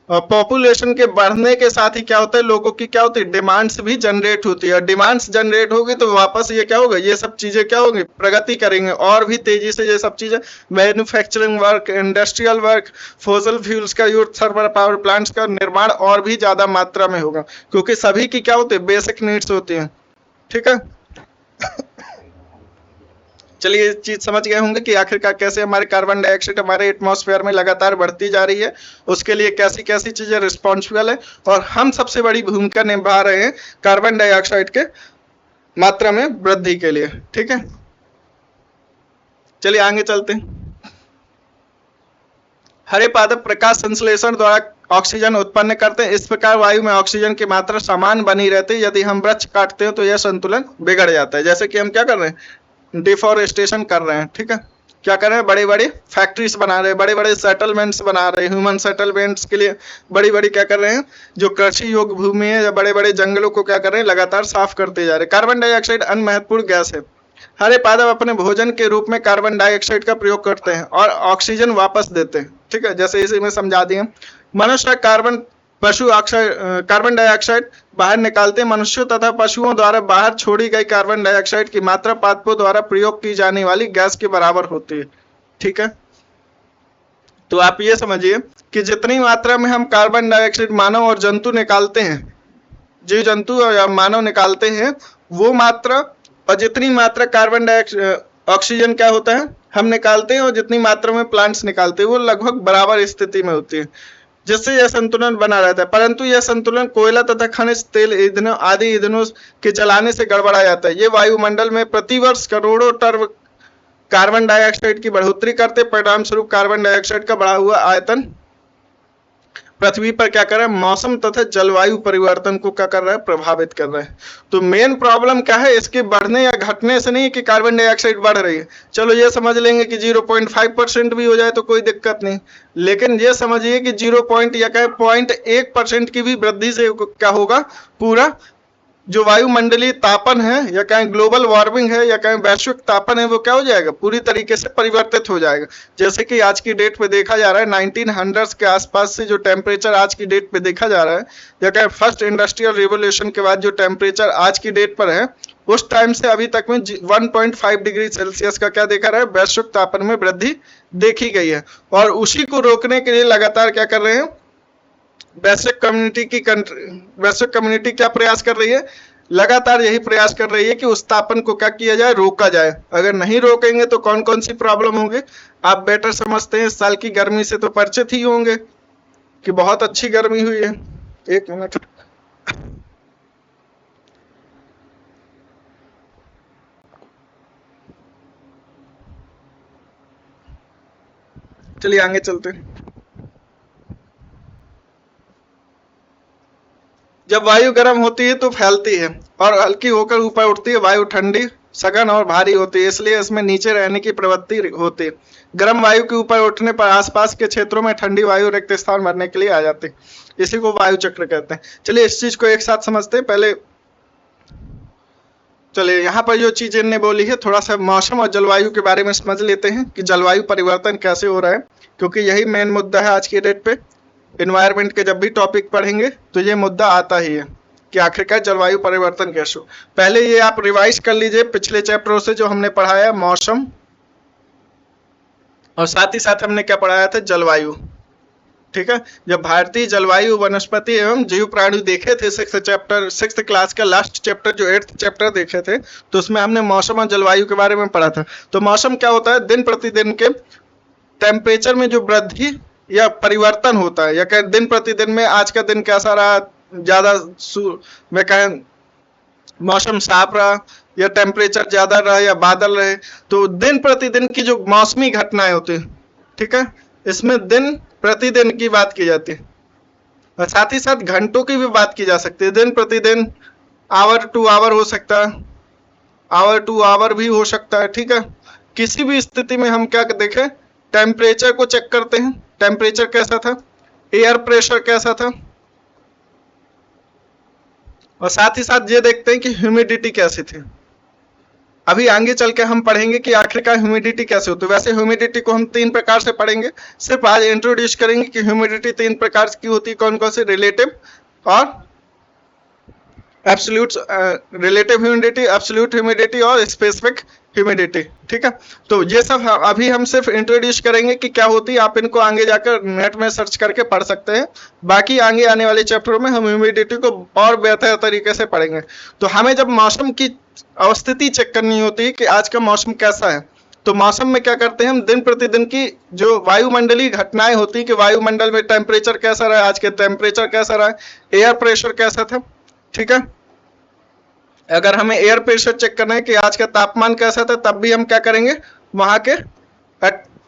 और पॉपुलेशन के बढ़ने के साथ ही क्या होता है, लोगों की क्या होती है, डिमांड्स भी जनरेट होती है। डिमांड्स जनरेट होगी तो वापस ये क्या होगा, ये सब चीजें क्या होंगी, प्रगति करेंगे और भी तेजी से। ये सब चीजें manufacturing work, industrial work, fossil fuels का यूज, थर्मल पावर प्लांट्स का निर्माण और भी ज्यादा मात्रा में होगा, क्योंकि सभी की क्या होती है, बेसिक नीड्स होती हैं। ठीक है, चलिए ये चीज समझ गए होंगे कि आखिरकार कैसे हमारे कार्बन डाइऑक्साइड हमारे एटमॉस्फेयर में लगातार बढ़ती जा रही है, उसके लिए कैसी कैसी चीजें रिस्पॉन्सिबल है, और हम सबसे बड़ी भूमिका निभा रहे हैं कार्बन डाइऑक्साइड के मात्रा में वृद्धि के लिए। ठीक है, चलिए आगे चलते हैं। हरे पादप प्रकाश संश्लेषण द्वारा ऑक्सीजन उत्पन्न करते हैं, इस प्रकार वायु में ऑक्सीजन की मात्रा समान बनी रहती है। यदि हम वृक्ष काटते हैं तो यह संतुलन बिगड़ जाता है। जैसे कि हम क्या कर रहे हैं, डिफॉरेस्टेशन कर रहे हैं। ठीक है, क्या कर रहे हैं, बड़े बड़े फैक्ट्रीज बना रहे हैं, बड़े बड़े सेटलमेंट्स बना रहे हैं, ह्यूमन सेटलमेंट्स के लिए बड़ी बड़ी क्या कर रहे हैं, जो कृषि योग्य भूमि है या बड़े बड़े जंगलों को क्या कर रहे हैं, लगातार साफ करते जा रहे हैं। कार्बन डाइऑक्साइड अन्य महत्वपूर्ण गैस है। हरे पादप अपने भोजन के रूप में कार्बन डाइऑक्साइड का प्रयोग करते हैं और ऑक्सीजन वापस देते हैं। ठीक है, जैसे इसी में समझा दिए। मनुष्य कार्बन डाइऑक्साइड बाहर निकालते हैं। मनुष्यों तथा पशुओं द्वारा बाहर छोड़ी गई कार्बन डाइऑक्साइड की मात्रा पादपों द्वारा प्रयोग की जाने वाली गैस के बराबर होती है। ठीक है, तो आप ये समझिए कि जितनी मात्रा में हम कार्बन डाइऑक्साइड मानव और जंतु निकालते हैं, जीव जंतु या मानव निकालते हैं, वो मात्रा और जितनी मात्रा कार्बन डाइऑक्साइड ऑक्सीजन क्या होता है हम निकालते हैं और जितनी मात्रा में प्लांट्स निकालते हैं, वो लगभग बराबर स्थिति में होती है, जिससे यह संतुलन बना रहता है। परंतु यह संतुलन कोयला तथा खनिज तेल ईंधनों आदि ईंधनों के जलाने से गड़बड़ा जाता है। ये वायुमंडल में प्रतिवर्ष करोड़ों टन कार्बन डाइऑक्साइड की बढ़ोतरी करते, परिणाम स्वरूप कार्बन डाइऑक्साइड का बढ़ा हुआ आयतन पृथ्वी पर क्या कर रहा है, मौसम तथा जलवायु परिवर्तन को क्या कर रहा है, प्रभावित कर रहा है। तो मेन प्रॉब्लम क्या है, इसके बढ़ने या घटने से नहीं कि कार्बन डाइऑक्साइड बढ़ रही है। चलो ये समझ लेंगे कि 0.5% भी हो जाए तो कोई दिक्कत नहीं, लेकिन ये समझिए कि 0.1% की भी वृद्धि से क्या होगा, पूरा जो वायुमंडलीय तापन है या कहें ग्लोबल वार्मिंग है या कहें वैश्विक तापन है, वो क्या हो जाएगा, पूरी तरीके से परिवर्तित हो जाएगा। जैसे कि आज की डेट पे देखा जा रहा है 1900 के आसपास से जो टेम्परेचर आज की डेट पे देखा जा रहा है, या कहें फर्स्ट इंडस्ट्रियल रिवोल्यूशन के बाद जो टेम्परेचर आज की डेट पर है, उस टाइम से अभी तक में 1.5 डिग्री सेल्सियस का क्या देखा रहा है, वैश्विक तापन में वृद्धि देखी गई है। और उसी को रोकने के लिए लगातार क्या कर रहे हैं, वैश्विक कम्युनिटी क्या प्रयास कर रही है, लगातार यही प्रयास कर रही है कि उस तापन को क्या किया जाए, रोका जाए। अगर नहीं रोकेंगे तो कौन कौन सी प्रॉब्लम होगी आप बेटर समझते हैं। इस साल की गर्मी से तो परिचित ही होंगे कि बहुत अच्छी गर्मी हुई है। एक मिनट, चलिए आगे चलते हैं। जब वायु गर्म होती है तो फैलती है और हल्की होकर ऊपर उठती है। वायु ठंडी, सघन और भारी होती है, इसलिए इसमें नीचे रहने की प्रवृत्ति होती है। गर्म वायु के ऊपर उठने पर आसपास के क्षेत्रों में ठंडी वायु रिक्त स्थान भरने के लिए आ जाती है। इसी को वायु चक्र कहते हैं। चलिए इस चीज को एक साथ समझते हैं। पहले चलिए यहाँ पर जो चीज इनने बोली है, थोड़ा सा मौसम और जलवायु के बारे में समझ लेते हैं कि जलवायु परिवर्तन कैसे हो रहा है, क्योंकि यही मेन मुद्दा है आज की डेट पे। इन्वायरमेंट के जब भी टॉपिक पढ़ेंगे तो ये मुद्दा आता ही है कि आखिरकार जलवायु परिवर्तन कैसे हो। पहले ये आप रिवाइज कर लीजिए पिछले चैप्टरों से जो हमने पढ़ाया, मौसम और साथ ही साथ हमने क्या पढ़ाया था, जलवायु। ठीक है, जब भारतीय जलवायु वनस्पति एवं जीव प्राणी देखे थे 6th क्लास का लास्ट चैप्टर, जो 8th चैप्टर देखे थे, तो उसमें हमने मौसम और जलवायु के बारे में पढ़ा था। तो मौसम क्या होता है, दिन प्रतिदिन के टेम्परेचर में जो वृद्धि या परिवर्तन होता है, या कहें दिन प्रतिदिन में आज का दिन कैसा रहा, ज्यादा मैं कहें मौसम साफ रहा या टेम्परेचर ज्यादा रहा या बादल रहे। तो दिन प्रतिदिन की जो मौसमी घटनाएं होती है, ठीक है, इसमें दिन प्रतिदिन की बात की जाती है। और साथ ही साथ घंटों की भी बात की जा सकती है। दिन प्रतिदिन, आवर टू आवर हो सकता है, आवर टू आवर भी हो सकता है, ठीक है। किसी भी स्थिति में हम क्या देखें, टेम्परेचर को चेक करते हैं, टेम्परेचर कैसा था, एयर प्रेशर कैसा था, और साथ ही साथ ये देखते हैं कि ह्यूमिडिटी कैसी थी। अभी आगे चल के हम पढ़ेंगे कि आखिरकार ह्यूमिडिटी कैसे होती है। वैसे ह्यूमिडिटी को हम 3 प्रकार से पढ़ेंगे, सिर्फ आज इंट्रोड्यूस करेंगे कि ह्यूमिडिटी 3 प्रकार की होती है, कौन कौन से, रिलेटिव और absolute, relative humidity, absolute humidity और स्पेसिफिक ह्यूमिडिटी, ठीक है। तो ये सब अभी हम सिर्फ इंट्रोड्यूस करेंगे कि क्या होती है, आप इनको आगे जाकर नेट में सर्च करके पढ़ सकते हैं। बाकी आगे आने वाले चैप्टरों में हम ह्यूमिडिटी को और बेहतर तरीके से पढ़ेंगे। तो हमें जब मौसम की अवस्थिति चेक करनी होती है कि आज का मौसम कैसा है, तो मौसम में क्या करते हैं हम, दिन प्रतिदिन की जो वायुमंडलीय घटनाएं होती है कि वायुमंडल में टेम्परेचर कैसा रहा, आज के टेम्परेचर कैसा रहा, एयर प्रेशर कैसा था, ठीक है। अगर हमें एयर प्रेशर चेक करना है कि आज का तापमान कैसा था, तब भी हम क्या करेंगे, वहां के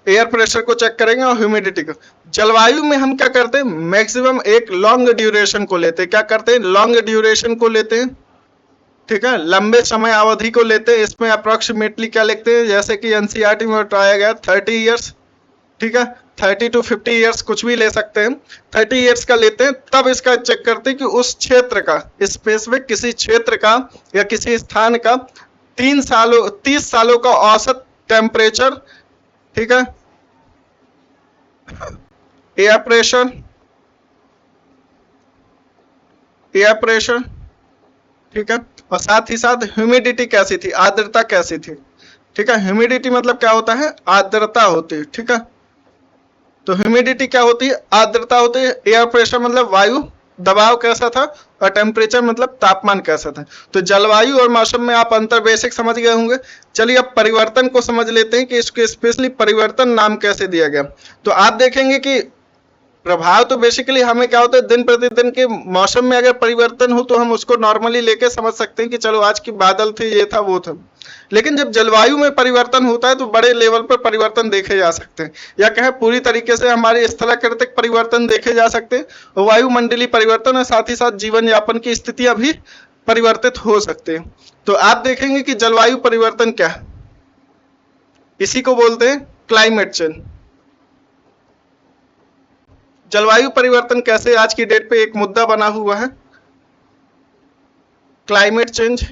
एयर प्रेशर को चेक करेंगे और ह्यूमिडिटी को। जलवायु में हम क्या करते हैं, मैक्सिमम एक लॉन्ग ड्यूरेशन को लेते हैं, क्या करते हैं, लॉन्ग ड्यूरेशन को लेते हैं, ठीक है, लंबे समय अवधि को लेते हैं। इसमें अप्रोक्सीमेटली क्या लिखते हैं, जैसे कि एनसीईआरटी में बताया गया 30 ईयर्स, ठीक है, 30 to 50 ईयर्स कुछ भी ले सकते हैं, 30 ईयर्स का लेते हैं। तब इसका चेक करते हैं कि उस क्षेत्र का, स्पेसिफिक किसी क्षेत्र का या किसी स्थान का 30 सालों का औसत टेम्परेचर, ठीक है, एयर प्रेशर, ठीक है, और साथ ही साथ ह्यूमिडिटी कैसी थी, आर्द्रता कैसी थी, ठीक है। ह्यूमिडिटी मतलब क्या होता है, आर्द्रता होती है, ठीक है। तो ह्यूमिडिटी क्या होती है, आर्द्रता होती है। एयर प्रेशर मतलब वायु दबाव कैसा था, और टेम्परेचर मतलब तापमान कैसा था। तो जलवायु और मौसम में आप अंतर बेसिक समझ गए होंगे। चलिए अब परिवर्तन को समझ लेते हैं कि इसको स्पेशली परिवर्तन नाम कैसे दिया गया। तो आप देखेंगे कि प्रभाव तो बेसिकली हमें क्या होता है, दिन प्रतिदिन के मौसम में अगर परिवर्तन हो तो हम उसको नॉर्मली लेके समझ सकते हैं कि चलो आज की बादल थी, ये था, वो था। लेकिन जब जलवायु में परिवर्तन होता है तो बड़े लेवल पर परिवर्तन देखे जा सकते हैं, या कहें पूरी तरीके से हमारे स्थलाकृतिक परिवर्तन देखे जा सकते हैं, और वायुमंडलीय परिवर्तन और साथ ही साथ जीवन यापन की स्थितियां भी परिवर्तित हो सकते हैं। तो आप देखेंगे कि जलवायु परिवर्तन क्या है, इसी को बोलते हैं क्लाइमेट चेंज। जलवायु परिवर्तन कैसे आज की डेट पे एक मुद्दा बना हुआ है, क्लाइमेट चेंज।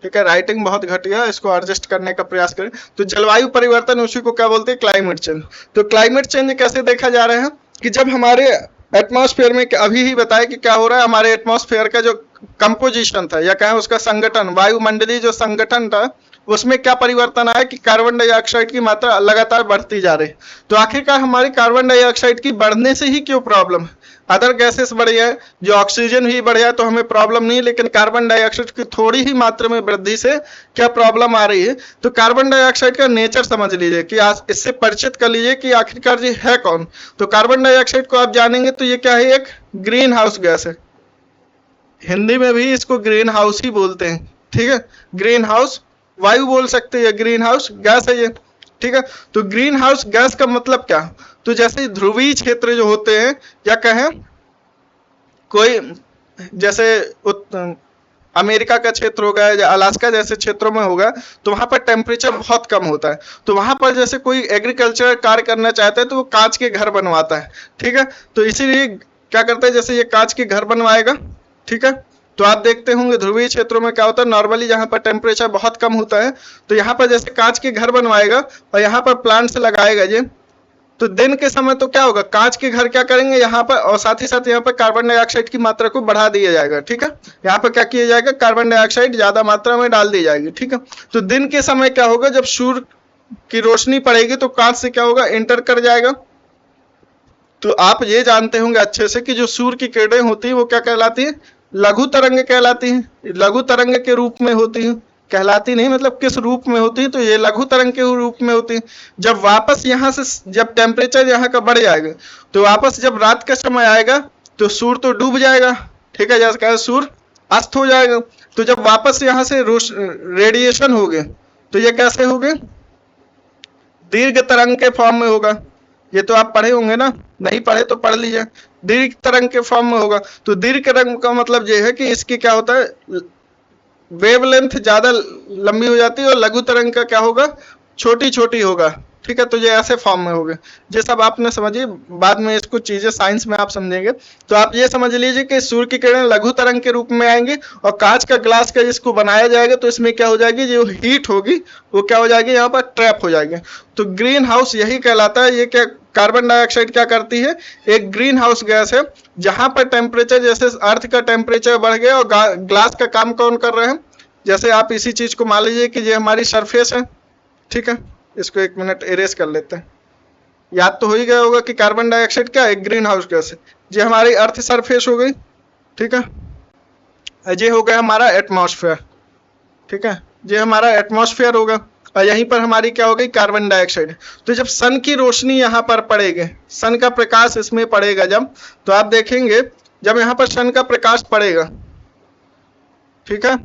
ठीक है, राइटिंग बहुत घटिया, इसको एडजस्ट करने का प्रयास करें। तो जलवायु परिवर्तन उसी को क्या बोलते हैं, क्लाइमेट चेंज। तो क्लाइमेट चेंज कैसे देखा जा रहा है कि जब हमारे एटमॉस्फेयर में, अभी ही बताया कि क्या हो रहा है, हमारे एटमॉस्फेयर का जो कंपोजिशन था या कहें उसका संगठन, वायुमंडलीय जो संगठन था, उसमें क्या परिवर्तन आया कि कार्बन डाइऑक्साइड की मात्रा लगातार बढ़ती जा रही है। तो आखिरकार हमारी कार्बन डाइऑक्साइड की बढ़ने से ही क्यों प्रॉब्लम है, अदर गैसेस बढ़ी है, जो ऑक्सीजन ही बढ़ जाए तो हमें प्रॉब्लम नहीं, लेकिन कार्बन डाइऑक्साइड की थोड़ी ही मात्रा में वृद्धि से क्या प्रॉब्लम आ रही है। तो कार्बन डाइऑक्साइड का नेचर समझ लीजिए कि आज इससे परिचित कर लीजिए कि आखिरकार ये है कौन। तो कार्बन डाइऑक्साइड को आप जानेंगे तो ये क्या है, एक ग्रीन हाउस गैस है, हिंदी में भी इसको ग्रीन हाउस ही बोलते हैं, ठीक है। ग्रीन हाउस वायु बोल सकते हैं, ग्रीन हाउस गैस है ये, ठीक है। तो ग्रीन हाउस गैस का मतलब क्या, तो जैसे ध्रुवीय क्षेत्र जो होते हैं, या कहें कोई जैसे अमेरिका का क्षेत्र होगा या अलास्का जैसे क्षेत्रों में होगा, तो वहां पर टेम्परेचर बहुत कम होता है। तो वहां पर जैसे कोई एग्रीकल्चर कार्य करना चाहता है तो वो कांच के घर बनवाता है, ठीक है। तो इसीलिए क्या करता है, जैसे ये कांच के घर बनवाएगा, ठीक है। तो आप देखते होंगे ध्रुवीय क्षेत्रों में क्या होता है, नॉर्मली जहां पर टेम्परेचर बहुत कम होता है, तो यहाँ पर जैसे कांच के घर बनवाएगा और यहाँ पर प्लांट्स लगाएगा ये, तो दिन के समय तो क्या होगा, कांच के घर क्या करेंगे यहाँ पर, और साथ ही साथ यहाँ पर कार्बन डाइऑक्साइड की मात्रा को बढ़ा दिया जाएगा, ठीक है। यहाँ पर क्या किया जाएगा, कार्बन डाइऑक्साइड ज्यादा मात्रा में डाल दी जाएगी, ठीक है। तो दिन के समय क्या होगा, जब सूर्य की रोशनी पड़ेगी तो कांच से क्या होगा, एंटर कर जाएगा। तो आप ये जानते होंगे अच्छे से कि जो सूर्य की किरणें होती है वो क्या कहलाती है, लघु तरंग कहलाती है, लघु तरंग के रूप में होती है, कहलाती नहीं, मतलब किस रूप में होती है, तो ये लघु तरंग के रूप में होती है। जब वापस यहाँ से जब टेम्परेचर यहाँ का बढ़ जाएगा तो वापस जब रात का समय आएगा तो सूर्य तो डूब जाएगा, ठीक है, जैसे कहा सूर्य अस्त हो जाएगा। तो जब वापस यहाँ से रेडिएशन हो गए तो ये कैसे हो गए, दीर्घ तरंग के फॉर्म में होगा। ये तो आप पढ़े होंगे ना, नहीं पढ़े तो पढ़ लीजिए, दीर्घ तरंग के फॉर्म में होगा। तो दीर्घ तरंग का मतलब ये है कि इसकी क्या होता है, वेवलेंथ ज्यादा लंबी हो जाती है, और लघु तरंग का क्या होगा, छोटी छोटी होगा, ठीक है। तो ये ऐसे फॉर्म में होगा, ये सब आपने समझिए, बाद में इसको चीजें साइंस में आप समझेंगे। तो आप ये समझ लीजिए कि सूर्य की किरणें लघु तरंग के रूप में आएंगी, और कांच का ग्लास का जिसको बनाया जाएगा तो इसमें क्या हो जाएगी, जो हीट होगी वो क्या हो जाएगी, यहाँ पर ट्रैप हो जाएगी। तो ग्रीन हाउस यही कहलाता है। ये क्या, कार्बन डाइऑक्साइड क्या करती है, एक ग्रीन हाउस गैस है, जहां पर टेम्परेचर, जैसे अर्थ का टेम्परेचर बढ़ गया और ग्लास का काम कौन कर रहे हैं, जैसे आप इसी चीज को मान लीजिए कि ये हमारी सरफेस है, ठीक है, इसको एक मिनट इरेज कर लेते हैं। याद तो हो ही गया होगा कि कार्बन डाइऑक्साइड क्या है, ग्रीन हाउस गैस है। ये हमारी अर्थ सरफेस हो गई, ठीक है, ये हो गया हमारा एटमॉस्फेयर, ठीक है, ये हमारा एटमॉस्फेयर होगा, और यहीं पर हमारी क्या हो गई, कार्बन डाइऑक्साइड। तो जब सन की रोशनी यहाँ पर पड़ेगी, सन का प्रकाश इसमें पड़ेगा जब, तो आप देखेंगे जब यहाँ पर सन का प्रकाश पड़ेगा, ठीक है,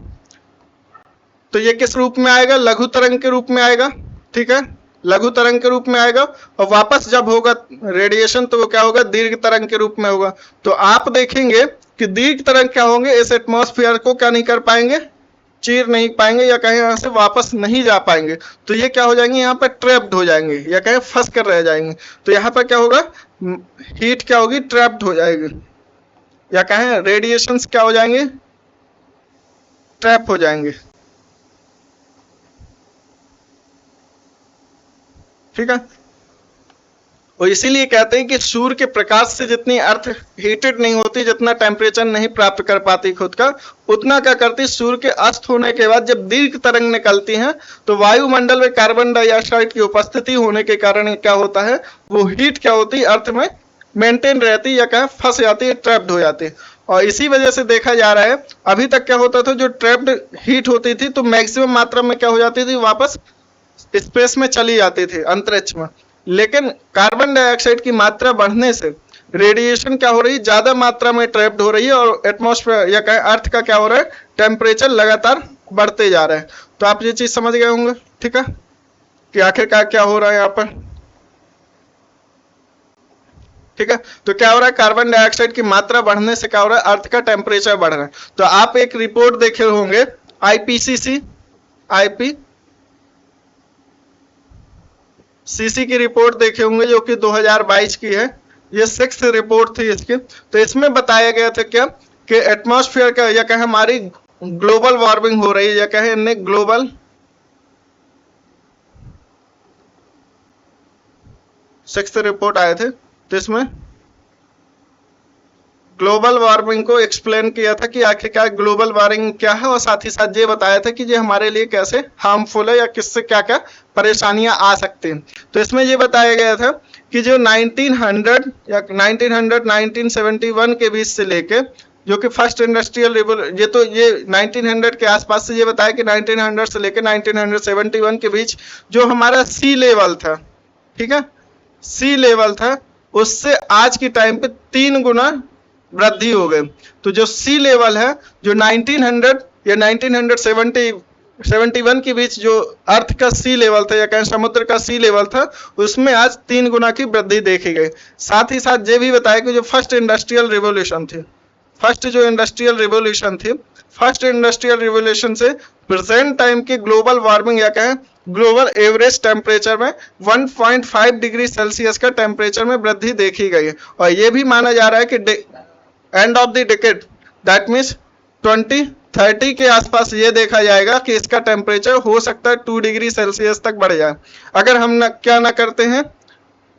तो ये किस रूप में आएगा, लघु तरंग के रूप में आएगा, ठीक है, लघु तरंग के रूप में आएगा। और वापस जब होगा रेडिएशन तो वो क्या होगा, दीर्घ तरंग के रूप में होगा। तो आप देखेंगे कि दीर्घ तरंग क्या होंगे, इस एटमॉस्फेयर को क्या नहीं कर पाएंगे, चीर नहीं पाएंगे, या कहीं यहाँ से वापस नहीं जा पाएंगे। तो ये क्या हो जाएंगे, यहाँ पर ट्रैप्ड हो जाएंगे, या कहीं फंस कर रह जाएंगे। तो यहाँ पर क्या होगा, हीट क्या होगी, ट्रैप्ड हो जाएगी, या कहें रेडिएशंस क्या हो जाएंगे, ट्रैप हो जाएंगे, ठीक है। और इसीलिए कहते हैं कि सूर्य के प्रकाश से जितनी अर्थ हीटेड नहीं होती, जितना टेम्परेचर नहीं प्राप्त कर पाती खुद का, उतना क्या करती, सूर्य के अस्त होने के बाद जब दीर्घ तरंग निकलती हैं तो वायुमंडल में कार्बन डाइऑक्साइड की उपस्थिति होने के कारण क्या होता है, वो हीट क्या होती है, अर्थ में मेंटेन रहती, या क्या फंस जाती है, ट्रैप्ड हो जाती है। और इसी वजह से देखा जा रहा है, अभी तक क्या होता था, जो ट्रैप्ड हीट होती थी तो मैक्सिमम मात्रा में क्या हो जाती थी, वापस स्पेस में चली जाती थी, अंतरिक्ष में। लेकिन कार्बन डाइऑक्साइड की मात्रा बढ़ने से रेडिएशन क्या हो रही है, ज्यादा मात्रा में ट्रैप्ड हो रही है, और एटमॉस्फेयर या कहें अर्थ का क्या हो रहा है, टेम्परेचर लगातार बढ़ते जा रहा है। तो आप ये चीज समझ गए होंगे, ठीक है, कि आखिरकार क्या हो रहा है यहाँ पर, ठीक है। तो क्या हो रहा है, कार्बन डाइऑक्साइड की मात्रा बढ़ने से क्या हो रहा है, अर्थ का टेम्परेचर बढ़ रहा है। तो आप एक रिपोर्ट देखे होंगे, आईपीसीसी सीसी की रिपोर्ट देखे होंगे, जो कि 2022 की है, ये 6th रिपोर्ट थी इसकी। तो इसमें बताया गया था क्या, कि एटमॉस्फेयर का, या कहें हमारी ग्लोबल वार्मिंग हो रही है, या कहें इन्हें ग्लोबल 6th रिपोर्ट आए थे, तो इसमें ग्लोबल वार्मिंग को एक्सप्लेन किया था कि आखिरकार ग्लोबल वार्मिंग क्या है, और साथ ही साथ ये बताया था कि ये हमारे लिए कैसे हार्मफुल है, या किससे क्या क्या परेशानियां आ सकती हैं। तो इसमें ये बताया गया था कि जो 1900 या 1971 के बीच से लेके, जो कि फर्स्ट इंडस्ट्रियल रिवॉल्यूशन, ये 1900 के आसपास से, ये बताया कि 1900 से लेकर 1971 के बीच जो हमारा सी लेवल था, ठीक है, सी लेवल था, उससे आज की टाइम पे 3 गुना वृद्धि हो गई। तो जो सी लेवल है, जो 1900 या 1971 के बीच जो अर्थ का सी लेवल था, या कहें समुद्र का सी लेवल था, उसमें आज 3 गुना की वृद्धि देखी गई। साथ ही साथ ये भी बताया कि जो फर्स्ट इंडस्ट्रियल रिवॉल्यूशन थी, फर्स्ट इंडस्ट्रियल रिवॉल्यूशन से प्रेजेंट टाइम की ग्लोबल वार्मिंग, या कहें ग्लोबल एवरेज टेम्परेचर में 1.5 डिग्री सेल्सियस का टेम्परेचर में वृद्धि देखी गई है। और यह भी माना जा रहा है कि end of the decade, that means 2030 के आसपास ये देखा जाएगा कि इसका टेम्परेचर हो सकता है 2 डिग्री सेल्सियस तक बढ़ जाए, अगर हम क्या ना करते हैं।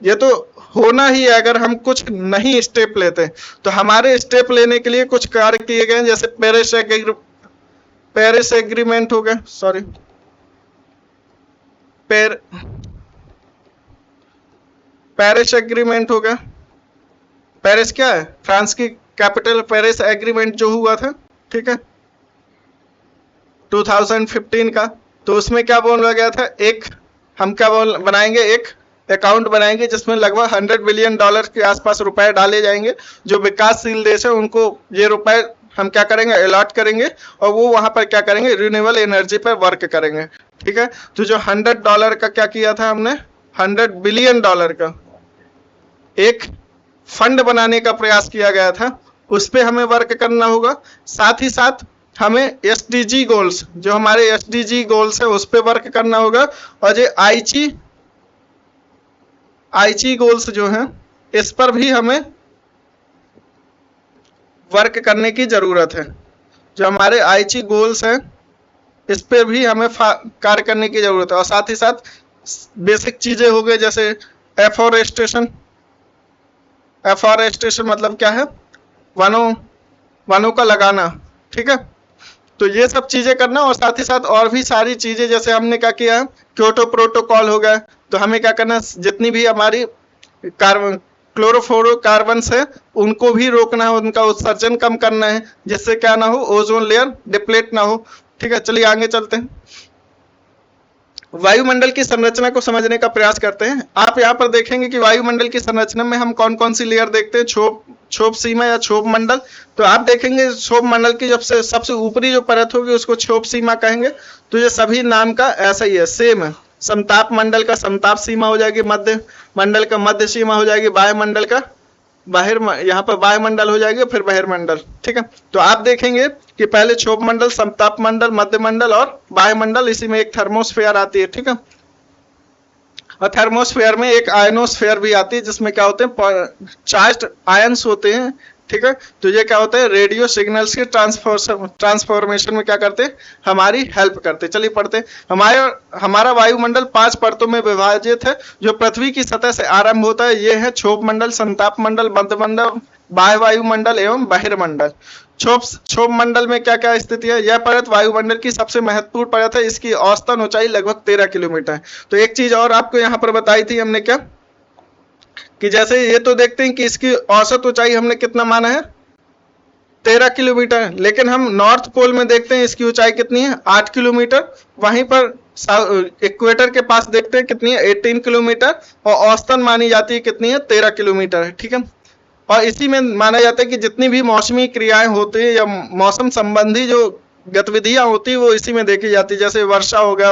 ये तो होना ही है अगर हम कुछ नहीं स्टेप लेते। तो हमारे स्टेप लेने के लिए कुछ कार्य किए गए, जैसे पेरिस एग्रीमेंट हो गया, सॉरी पेरिस एग्रीमेंट हो गया। पेरिस क्या है, फ्रांस की कैपिटल, पेरिस एग्रीमेंट जो हुआ था, ठीक है। 2015 का, तो उसमें क्या बोला गया था, हम क्या बनाएंगे, एक अकाउंट बनाएंगे जिसमें लगभग $100 बिलियन के आसपास रुपए डाले जाएंगे। जो विकासशील देश है उनको ये रुपए हम क्या करेंगे, अलॉट करेंगे, और वो वहां पर क्या करेंगे, रिन्यूएबल एनर्जी पर वर्क करेंगे। ठीक है, तो जो $100 का क्या किया था हमने, $100 बिलियन का एक फंड बनाने का प्रयास किया गया था, उस पर हमें वर्क करना होगा। साथ ही साथ हमें एसडीजी गोल्स, जो हमारे एसडीजी गोल्स है उस पर वर्क करना होगा, और जो आईची गोल्स जो हैं इस पर भी हमें वर्क करने की जरूरत है। जो हमारे आईची गोल्स हैं इस पर भी हमें कार्य करने की जरूरत है, और साथ ही साथ बेसिक चीजें हो गई जैसे एफॉरेस्टेशन मतलब क्या है, वनों का लगाना। ठीक है, तो ये सब चीजें करना, और साथ ही साथ और भी सारी चीजें, जैसे हमने क्या किया है, क्योटो प्रोटोकॉल हो गया, तो हमें क्या करना है, जितनी भी हमारी क्लोरोफ्लोरोकार्बन्स है उनको भी रोकना है, उनका उत्सर्जन कम करना है, जिससे क्या ना हो, ओजोन लेयर डिप्लेट ना हो। ठीक है, चलिए आगे चलते हैं, वायुमंडल की संरचना को समझने का प्रयास करते हैं। आप यहाँ पर देखेंगे कि वायुमंडल की संरचना में हम कौन कौन सी लेयर देखते हैं, क्षोभ सीमा या क्षोभ मंडल। तो आप देखेंगे क्षोभ मंडल की जब से सबसे ऊपरी जो परत होगी उसको क्षोभ सीमा कहेंगे। तो ये सभी नाम का ऐसा ही है, सेम है। समताप मंडल का समताप सीमा हो जाएगी, मध्य मंडल का मध्य सीमा हो जाएगी, वायुमंडल का यहाँ पर वायुमंडल हो जाएगी, फिर बहिर्मंडल। ठीक है, तो आप देखेंगे कि पहले क्षोभ मंडल, समताप मंडल, मध्य मंडल और वायुमंडल, इसी में एक थर्मोस्फेयर आती है। ठीक है, और थर्मोस्फेयर में एक आयनोस्फेयर भी आती है जिसमें क्या होते हैं, चार्ज्ड आयंस होते हैं। ठीक है, तो ये क्या होता है, रेडियो सिग्नल्स के ट्रांसफॉर्मेशन में क्या करते हैं, हमारी हेल्प करते हैं। चलिए पढ़ते हैं। हमारा वायुमंडल 5 परतों में विभाजित है, जो पृथ्वी की सतह से आरंभ होता है। ये है क्षोभ मंडल, संताप मंडल, मध्य मंडल, बाह्य वायुमंडल एवं बहिर्मंडल। क्षोभ मंडल में क्या क्या स्थिति है, यह परत वायुमंडल की सबसे महत्वपूर्ण परत है। इसकी औसतन ऊंचाई लगभग 13 किलोमीटर है। तो एक चीज और आपको यहाँ पर बताई थी हमने, क्या कि जैसे ये तो देखते हैं कि इसकी औसत ऊंचाई हमने कितना माना है, 13 किलोमीटर, लेकिन हम नॉर्थ पोल में देखते हैं इसकी ऊंचाई कितनी है, 8 किलोमीटर। वहीं पर इक्वेटर के पास देखते हैं कितनी है, 18 किलोमीटर, और औसतन मानी जाती है कितनी है, 13 किलोमीटर है। ठीक है, और इसी में माना जाता है कि जितनी भी मौसमी क्रियाएं होती है या मौसम संबंधी जो गतिविधियां होती है वो इसी में देखी जाती है। जैसे वर्षा हो गया,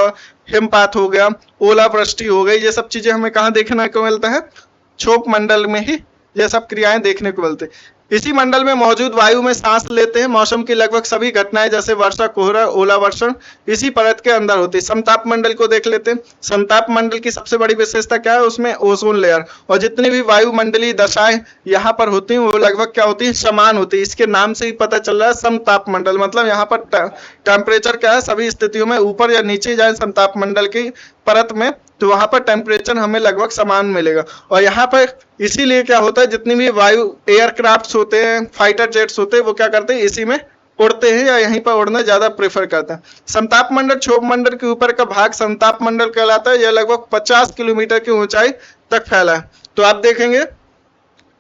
हिमपात हो गया, ओलावृष्टि हो गई, ये सब चीजें हमें कहाँ देखने को मिलता है, क्षोभ मंडल में ही ये सब क्रियाएं देखने को मिलती है। इसी मंडल में मौजूद वायु में सांस लेते हैं मौसम की लगभग सभी घटनाएं, जैसे वर्षा, कोहरा, ओलावर्षण इसी परत के अंदर होती है। समताप मंडल को देख लेते हैं। समताप मंडल की सबसे बड़ी विशेषता क्या है, उसमें ओजोन लेयर, और जितनी भी वायुमंडलीय दशाएं यहाँ पर होती हैं वो लगभग क्या होती है, समान होती है। इसके नाम से ही पता चल रहा है समताप मंडल, मतलब यहाँ पर टेम्परेचर क्या है, सभी स्थितियों में ऊपर या नीचे जाए समताप मंडल की परत में, तो वहां पर टेम्परेचर हमें लगभग समान मिलेगा। और यहाँ पर इसीलिए क्या होता है, जितनी भी वायु एयरक्राफ्ट होते हैं, फाइटर जेट्स होते हैं, वो क्या करते हैं, इसी में उड़ते हैं या यहीं पर उड़ना ज्यादा प्रेफर करते हैं। समताप मंडल क्षोभ मंडल के ऊपर का भाग समताप मंडल कहलाता है। यह लगभग 50 किलोमीटर की ऊंचाई तक फैला है। तो आप देखेंगे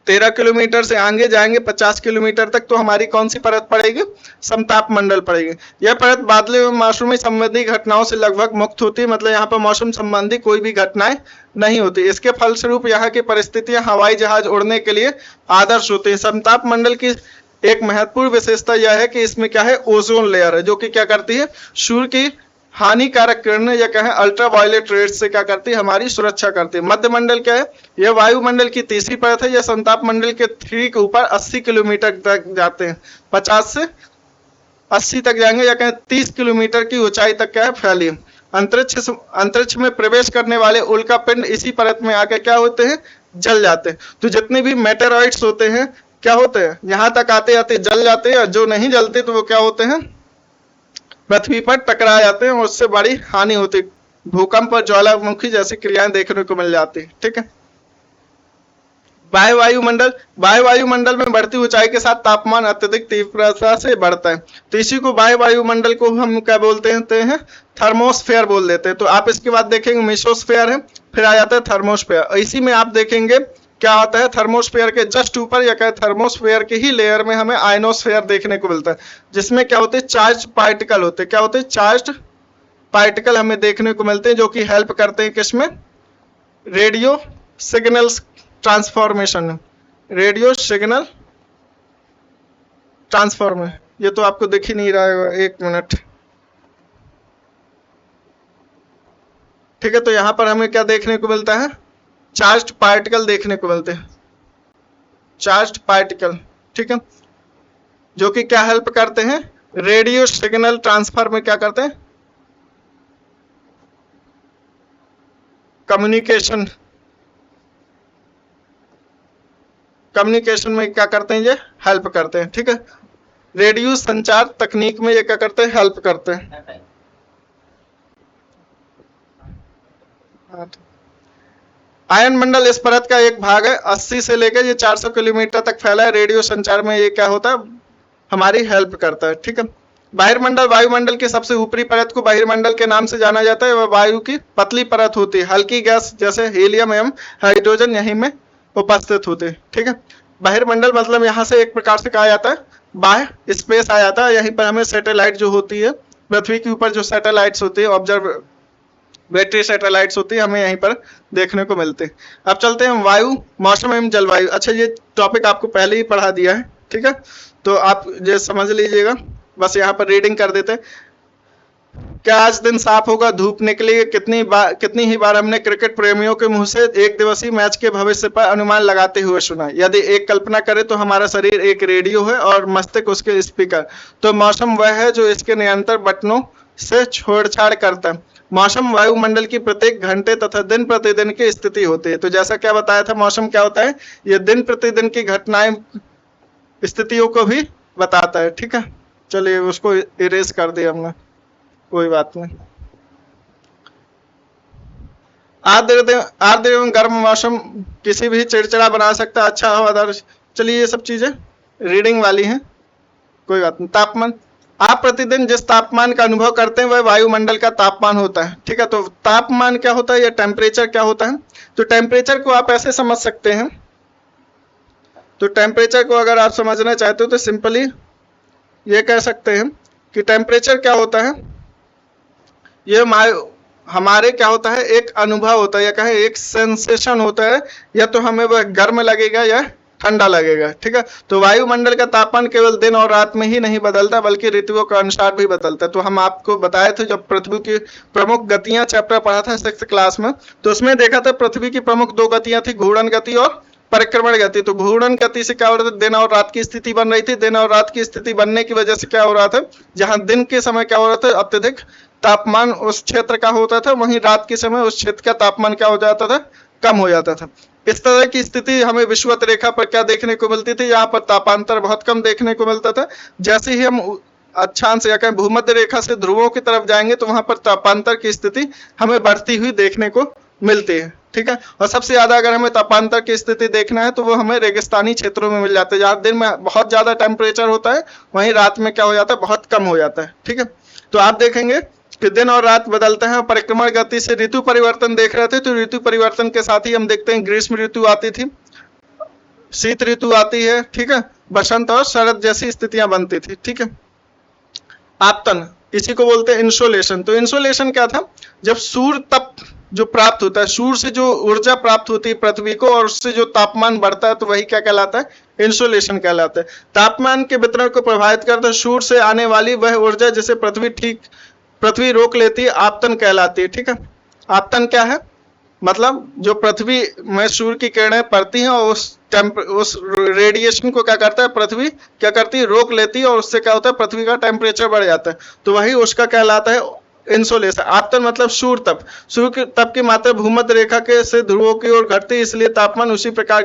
13 किलोमीटर से आगे जाएंगे 50 किलोमीटर तक, तो हमारी कौन सी परत पड़ेगी, समताप मंडल पड़ेगी। यह परत बादलों एवं मौसमी संबंधी घटनाओं से लगभग मुक्त होती है, मतलब यहाँ पर मौसम संबंधी कोई भी घटनाएं नहीं होती। इसके फलस्वरूप यहाँ की परिस्थितियां हवाई जहाज उड़ने के लिए आदर्श होती है। समताप मंडल की एक महत्वपूर्ण विशेषता यह है कि इसमें क्या है, ओजोन लेयर है, जो कि क्या करती है, सूर्य की हानिकारक किरणें या कहें अल्ट्रावायलेट रेड्स से क्या करती है, हमारी सुरक्षा करती है। मध्य मंडल क्या है, यह वायुमंडल की तीसरी परत है। यह समताप मंडल के ठीक ऊपर 80 किलोमीटर तक जाते हैं, 50 से 80 तक जाएंगे, या कहें 30 किलोमीटर की ऊंचाई तक क्या है, फैली। अंतरिक्ष में प्रवेश करने वाले उल्का पिंड इसी परत में आकर क्या होते हैं, जल जाते हैं। तो जितने भी मेटेरॉइड्स होते हैं क्या होते हैं, यहाँ तक आते आते जल जाते हैं, और जो नहीं जलते तो वो क्या होते हैं, पृथ्वी पर टकरा जाते हैं, और उससे बड़ी हानि होती है। भूकंप और ज्वालामुखी जैसी क्रियाएं देखने को मिल जाती है। ठीक है, बाह्य वायुमंडल में बढ़ती ऊंचाई के साथ तापमान अत्यधिक तीव्रता से बढ़ता है। तो इसी को बाह्य वायुमंडल को हम क्या बोलते हैं, थर्मोस्फेयर बोल देते हैं। तो आप इसके बाद देखेंगे मेसोस्फेयर है, फिर आ जाता है थर्मोस्फेयर। इसी में आप देखेंगे क्या आता है, थर्मोस्फेयर के जस्ट ऊपर या क्या थर्मोस्फेयर के ही लेयर में हमें आयनोस्फेयर देखने को मिलता है, जिसमें क्या होते हैं, चार्ज पार्टिकल होते हैं। क्या होते हैं, चार्ज पार्टिकल हमें देखने को मिलते हैं, जो कि हेल्प करते हैं किसमें, radio signals transformation, radio signal transformation. ये तो आपको दिख ही नहीं रहा है, एक मिनट, ठीक है। तो यहां पर हमें क्या देखने को मिलता है, चार्ज्ड पार्टिकल देखने को मिलते हैं, चार्ज्ड पार्टिकल, ठीक है, जो कि क्या हेल्प करते हैं, रेडियो सिग्नल ट्रांसफर में क्या करते हैं, कम्युनिकेशन में क्या करते हैं, ये हेल्प करते हैं, ठीक है। रेडियो संचार तकनीक में ये क्या करते हैं, हेल्प करते हैं। आयन मंडल इस परत का एक भाग है, 80 से लेकर ये 400 किलोमीटर तक फैला है। रेडियो संचार में ये क्या होता है, हमारी हेल्प करता है, ठीक है। बहिर्मंडल, वायुमंडल की सबसे ऊपरी परत को बहिर्मंडल के नाम से जाना जाता है। वह वायु की पतली परत होती है, हल्की गैस जैसे हीलियम एवं हाइड्रोजन यहीं में उपस्थित होते हैं, ठीक है। बहिर्मंडल मतलब यहाँ से एक प्रकार से कहा जाता है बाह्य स्पेस आ जाता है। यहीं पर हमें सैटेलाइट जो होती है, पृथ्वी के ऊपर जो सैटेलाइट्स होती है, ऑब्जर्वेटरी सैटेलाइट्स होती है, हमें यहीं पर देखने को मिलते हैं। अब चलते हैं वायु, मौसम एवं जलवायु। अच्छा, ये टॉपिक आपको पहले ही पढ़ा दिया है, ठीक है, तो आप ये समझ लीजिएगा, बस यहाँ पर रीडिंग कर देते हैं। क्या आज दिन साफ होगा, धूप निकलेगी, कितनी ही बार हमने क्रिकेट प्रेमियों के मुंह से एक दिवसीय मैच के भविष्य पर अनुमान लगाते हुए सुना। यदि एक कल्पना करें तो हमारा शरीर एक रेडियो है और मस्तिष्क उसके स्पीकर, तो मौसम वह है जो इसके नियंत्रण बटनों से छेड़छाड़ करता है। मौसम वायुमंडल की प्रत्येक घंटे तथा दिन प्रतिदिन की स्थिति होती है। तो जैसा क्या बताया था, मौसम क्या होता है, ये दिन प्रतिदिन की घटनाएं, स्थितियों को भी बताता है, ठीक है। चलिए उसको इरेज कर दिया हमने, कोई बात नहीं। आर्द्र एवं गर्म मौसम किसी भी चिड़चिड़ा बना सकता है, अच्छा हवादार। चलिए ये सब चीजें रीडिंग वाली हैं, कोई बात नहीं। तापमान, आप प्रतिदिन जिस तापमान का अनुभव करते हैं वह वायुमंडल का तापमान होता है, ठीक है। तो तापमान क्या होता है या टेम्परेचर क्या होता है, तो टेम्परेचर को आप ऐसे समझ सकते हैं, तो टेम्परेचर को अगर आप समझना चाहते हो तो सिंपली ये कह सकते हैं कि टेम्परेचर क्या होता है, ये हमारे क्या होता है, एक अनुभव होता है, या कहें एक सेंसेशन होता है, या तो हमें वह गर्म लगेगा या ठंडा लगेगा, ठीक है। तो वायुमंडल का तापमान केवल दिन और रात में ही नहीं बदलता बल्कि ऋतुओं के अनुसार भी बदलता है। तो हम आपको बताए थे जब पृथ्वी की प्रमुख गतियां चैप्टर पढ़ा था 6th क्लास में, तो उसमें देखा था पृथ्वी की प्रमुख 2 गतियां थी, घूर्णन गति और परिक्रमण गति। तो घूर्णन गति से क्या हो रहा था, दिन और रात की स्थिति बन रही थी। दिन और रात की स्थिति बनने की वजह से क्या हो रहा था, जहां दिन के समय क्या हो रहा था, अत्यधिक तापमान उस क्षेत्र का होता था, वहीं रात के समय उस क्षेत्र का तापमान क्या हो जाता था, कम हो जाता था। इस तरह की स्थिति हमें विषुवत रेखा पर क्या देखने को मिलती थी, यहाँ पर तापांतर बहुत कम देखने को मिलता था। जैसे ही हम अक्षांश या कहें भूमध्य रेखा से ध्रुवों की तरफ जाएंगे तो वहां पर तापांतर की स्थिति हमें बढ़ती हुई देखने को मिलती है, ठीक है। और सबसे ज्यादा अगर हमें तापांतर की स्थिति देखना है तो वो हमें रेगिस्तानी क्षेत्रों में मिल जाता है, जहाँ दिन में बहुत ज्यादा टेम्परेचर होता है, वहीं रात में क्या हो जाता है, बहुत कम हो जाता है, ठीक है। तो आप देखेंगे कि दिन और रात बदलते हैं। परिक्रमण गति से ऋतु परिवर्तन देख रहे थे, तो ऋतु परिवर्तन के साथ ही हम देखते हैं ग्रीष्म ऋतु आती थी, शीत ऋतु आती है, ठीक है, बसंत और शरद जैसी स्थितियां बनती थी, ठीक है। आपतन, इसी को बोलते हैं इंसोलेशन। तो इंसोलेशन क्या था, जब सूर्य तप जो प्राप्त होता है, सूर्य से जो ऊर्जा प्राप्त होती है पृथ्वी को और उससे जो तापमान बढ़ता है, तो वही क्या कहलाता है, इंसोलेशन कहलाता है। तापमान के वितरण को प्रभावित करता है सूर्य से आने वाली वह ऊर्जा जिसे पृथ्वी रोक लेती है, आपतन कहलाती है, ठीक है। आपतन क्या है, मतलब जो पृथ्वी में सूर्य की किरणें पड़ती हैं और उस रेडिएशन को क्या करता है, पृथ्वी क्या करती है, रोक लेती है, और उससे क्या होता है, पृथ्वी का टेम्परेचर बढ़ जाता है, तो वही उसका कहलाता है इंसोलेशन। आपतन मतलब सूर्य तप, सूर्य के तप की मात्रा भूमध्य रेखा के से ध्रुवों की ओर घटती है, इसलिए तापमान उसी प्रकार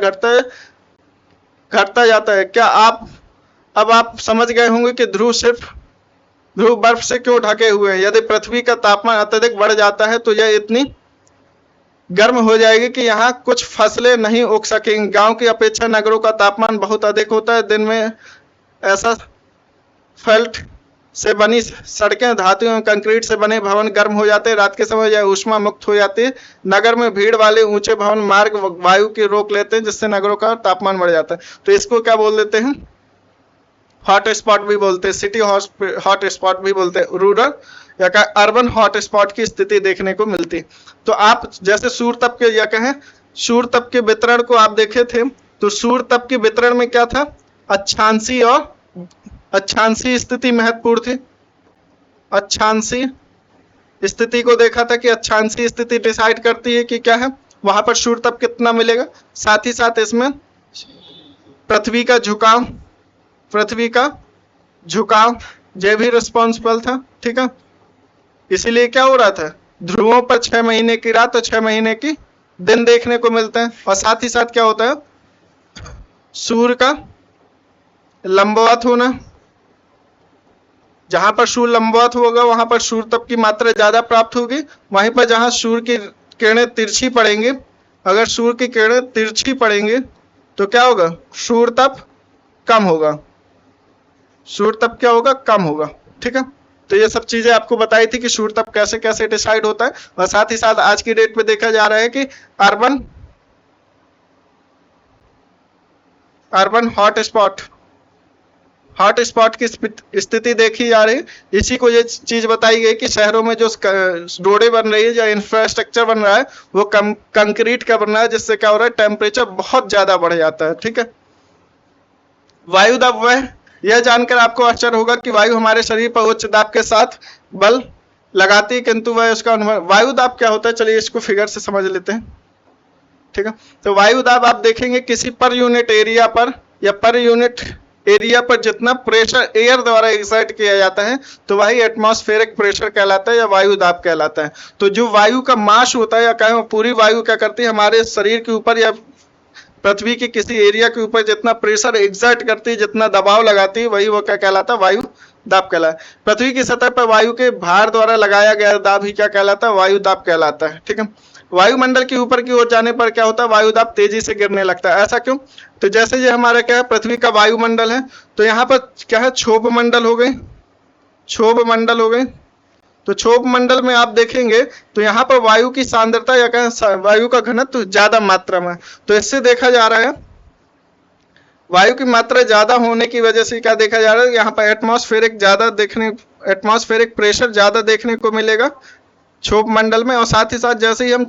घटता जाता है। क्या अब आप समझ गए होंगे कि ध्रुव बर्फ से क्यों ढके हुए हैं। यदि पृथ्वी का तापमान अत्यधिक बढ़ जाता है तो यह इतनी गर्म हो जाएगी कि यहाँ कुछ फसलें नहीं उग सकेंगी। गांव की अपेक्षा नगरों का तापमान बहुत अधिक होता है। दिन में ऐसा फेल्ट से बनी सड़कें, धातु एवं कंक्रीट से बने भवन गर्म हो जाते हैं, रात के समय यह ऊष्मा मुक्त हो जाती है। नगर में भीड़ वाले ऊंचे भवन मार्ग वायु की रोक लेते हैं, जिससे नगरों का तापमान बढ़ जाता है। तो इसको क्या बोल देते हैं? हॉट स्पॉट भी बोलते हैं, सिटी हॉट स्पॉट भी बोलते हैं, रूरल या क्या अर्बन हॉट स्पॉट की स्थिति देखने को मिलती है। तो आप जैसे सूर्य तप के या कहें सूर्य तप के वितरण को आप देखे थे, तो सूर्य तप के वितरण में क्या था? अक्षांशीय और अक्षांशीय स्थिति महत्वपूर्ण थी। अक्षांशीय स्थिति को देखा था कि अक्षांशीय स्थिति डिसाइड करती है कि क्या है, वहां पर सूर्य तप कितना मिलेगा। साथ ही साथ इसमें पृथ्वी का झुकाव ये भी रिस्पॉन्सिबल था, ठीक है। इसीलिए क्या हो रहा था, ध्रुवों पर 6 महीने की रात और 6 महीने की दिन देखने को मिलते हैं। और साथ ही साथ क्या होता है, सूर्य का लंबवत होना, जहां पर सूर्य लंबवत होगा वहां पर सूर्य तप की मात्रा ज्यादा प्राप्त होगी। वहीं पर जहां सूर्य की किरणें तिरछी पड़ेंगी, अगर सूर्य की किरणें तिरछी पड़ेंगी तो क्या होगा, सूर्य तप कम होगा। सूर्य तप क्या होगा, कम होगा, ठीक है। तो ये सब चीजें आपको बताई थी कि सूर्य तप कैसे कैसे डिसाइड होता है। और साथ ही साथ आज की डेट में देखा जा रहा है कि अर्बन हॉट स्पॉट की स्थिति देखी जा रही है। इसी को ये चीज बताई गई कि शहरों में जो रोडें बन रही है या इंफ्रास्ट्रक्चर बन रहा है वो कंक्रीट का बन रहा है, जिससे क्या हो रहा है, टेम्परेचर बहुत ज्यादा बढ़ जाता है, ठीक है। वायु दाब वह, यह जानकर आपको आश्चर्य होगा कि वायु हमारे शरीर पर उच्च दाब के साथ बल लगाती है, किंतु वह उसका अनुभव। वायु दाब क्या होता है, चलिए इसको फिगर से समझ लेते हैं, ठीक है। तो वायु दाब आप देखेंगे किसी पर यूनिट एरिया पर या पर यूनिट एरिया पर जितना प्रेशर एयर द्वारा एक्सर्ट किया जाता है तो वही एटमॉस्फेरिक प्रेशर कहलाता है या वायु दाब कहलाता है। तो जो वायु का मास होता है या कहें पूरी वायु क्या करती है, हमारे शरीर के ऊपर या पृथ्वी के किसी एरिया के ऊपर जितना प्रेशर एक्सर्ट करती है, जितना दबाव लगाती है, वही वो क्या कहलाता है, वायु दाब कहलाता है। पृथ्वी की सतह पर वायु के भार द्वारा लगाया गया दाब ही क्या कहलाता है, वायु दाब कहलाता है, ठीक है। वायुमंडल के ऊपर की ओर जाने पर क्या होता है, वायु दाब तेजी से गिरने लगता है। ऐसा क्यों? तो जैसे ये हमारा क्या है, पृथ्वी का वायुमंडल है, तो यहाँ पर क्या है, क्षोभ मंडल हो गए, तो क्षोभ मंडल में आप देखेंगे तो यहाँ पर वायु की सांद्रता या कहें वायु का घनत्व ज्यादा मात्रा में, तो इससे देखा जा रहा है वायु की मात्रा ज्यादा होने की वजह से क्या देखा जा रहा है, यहाँ पर एटमॉस्फेरिक प्रेशर ज्यादा देखने को मिलेगा क्षोभ मंडल में। और साथ ही साथ जैसे ही हम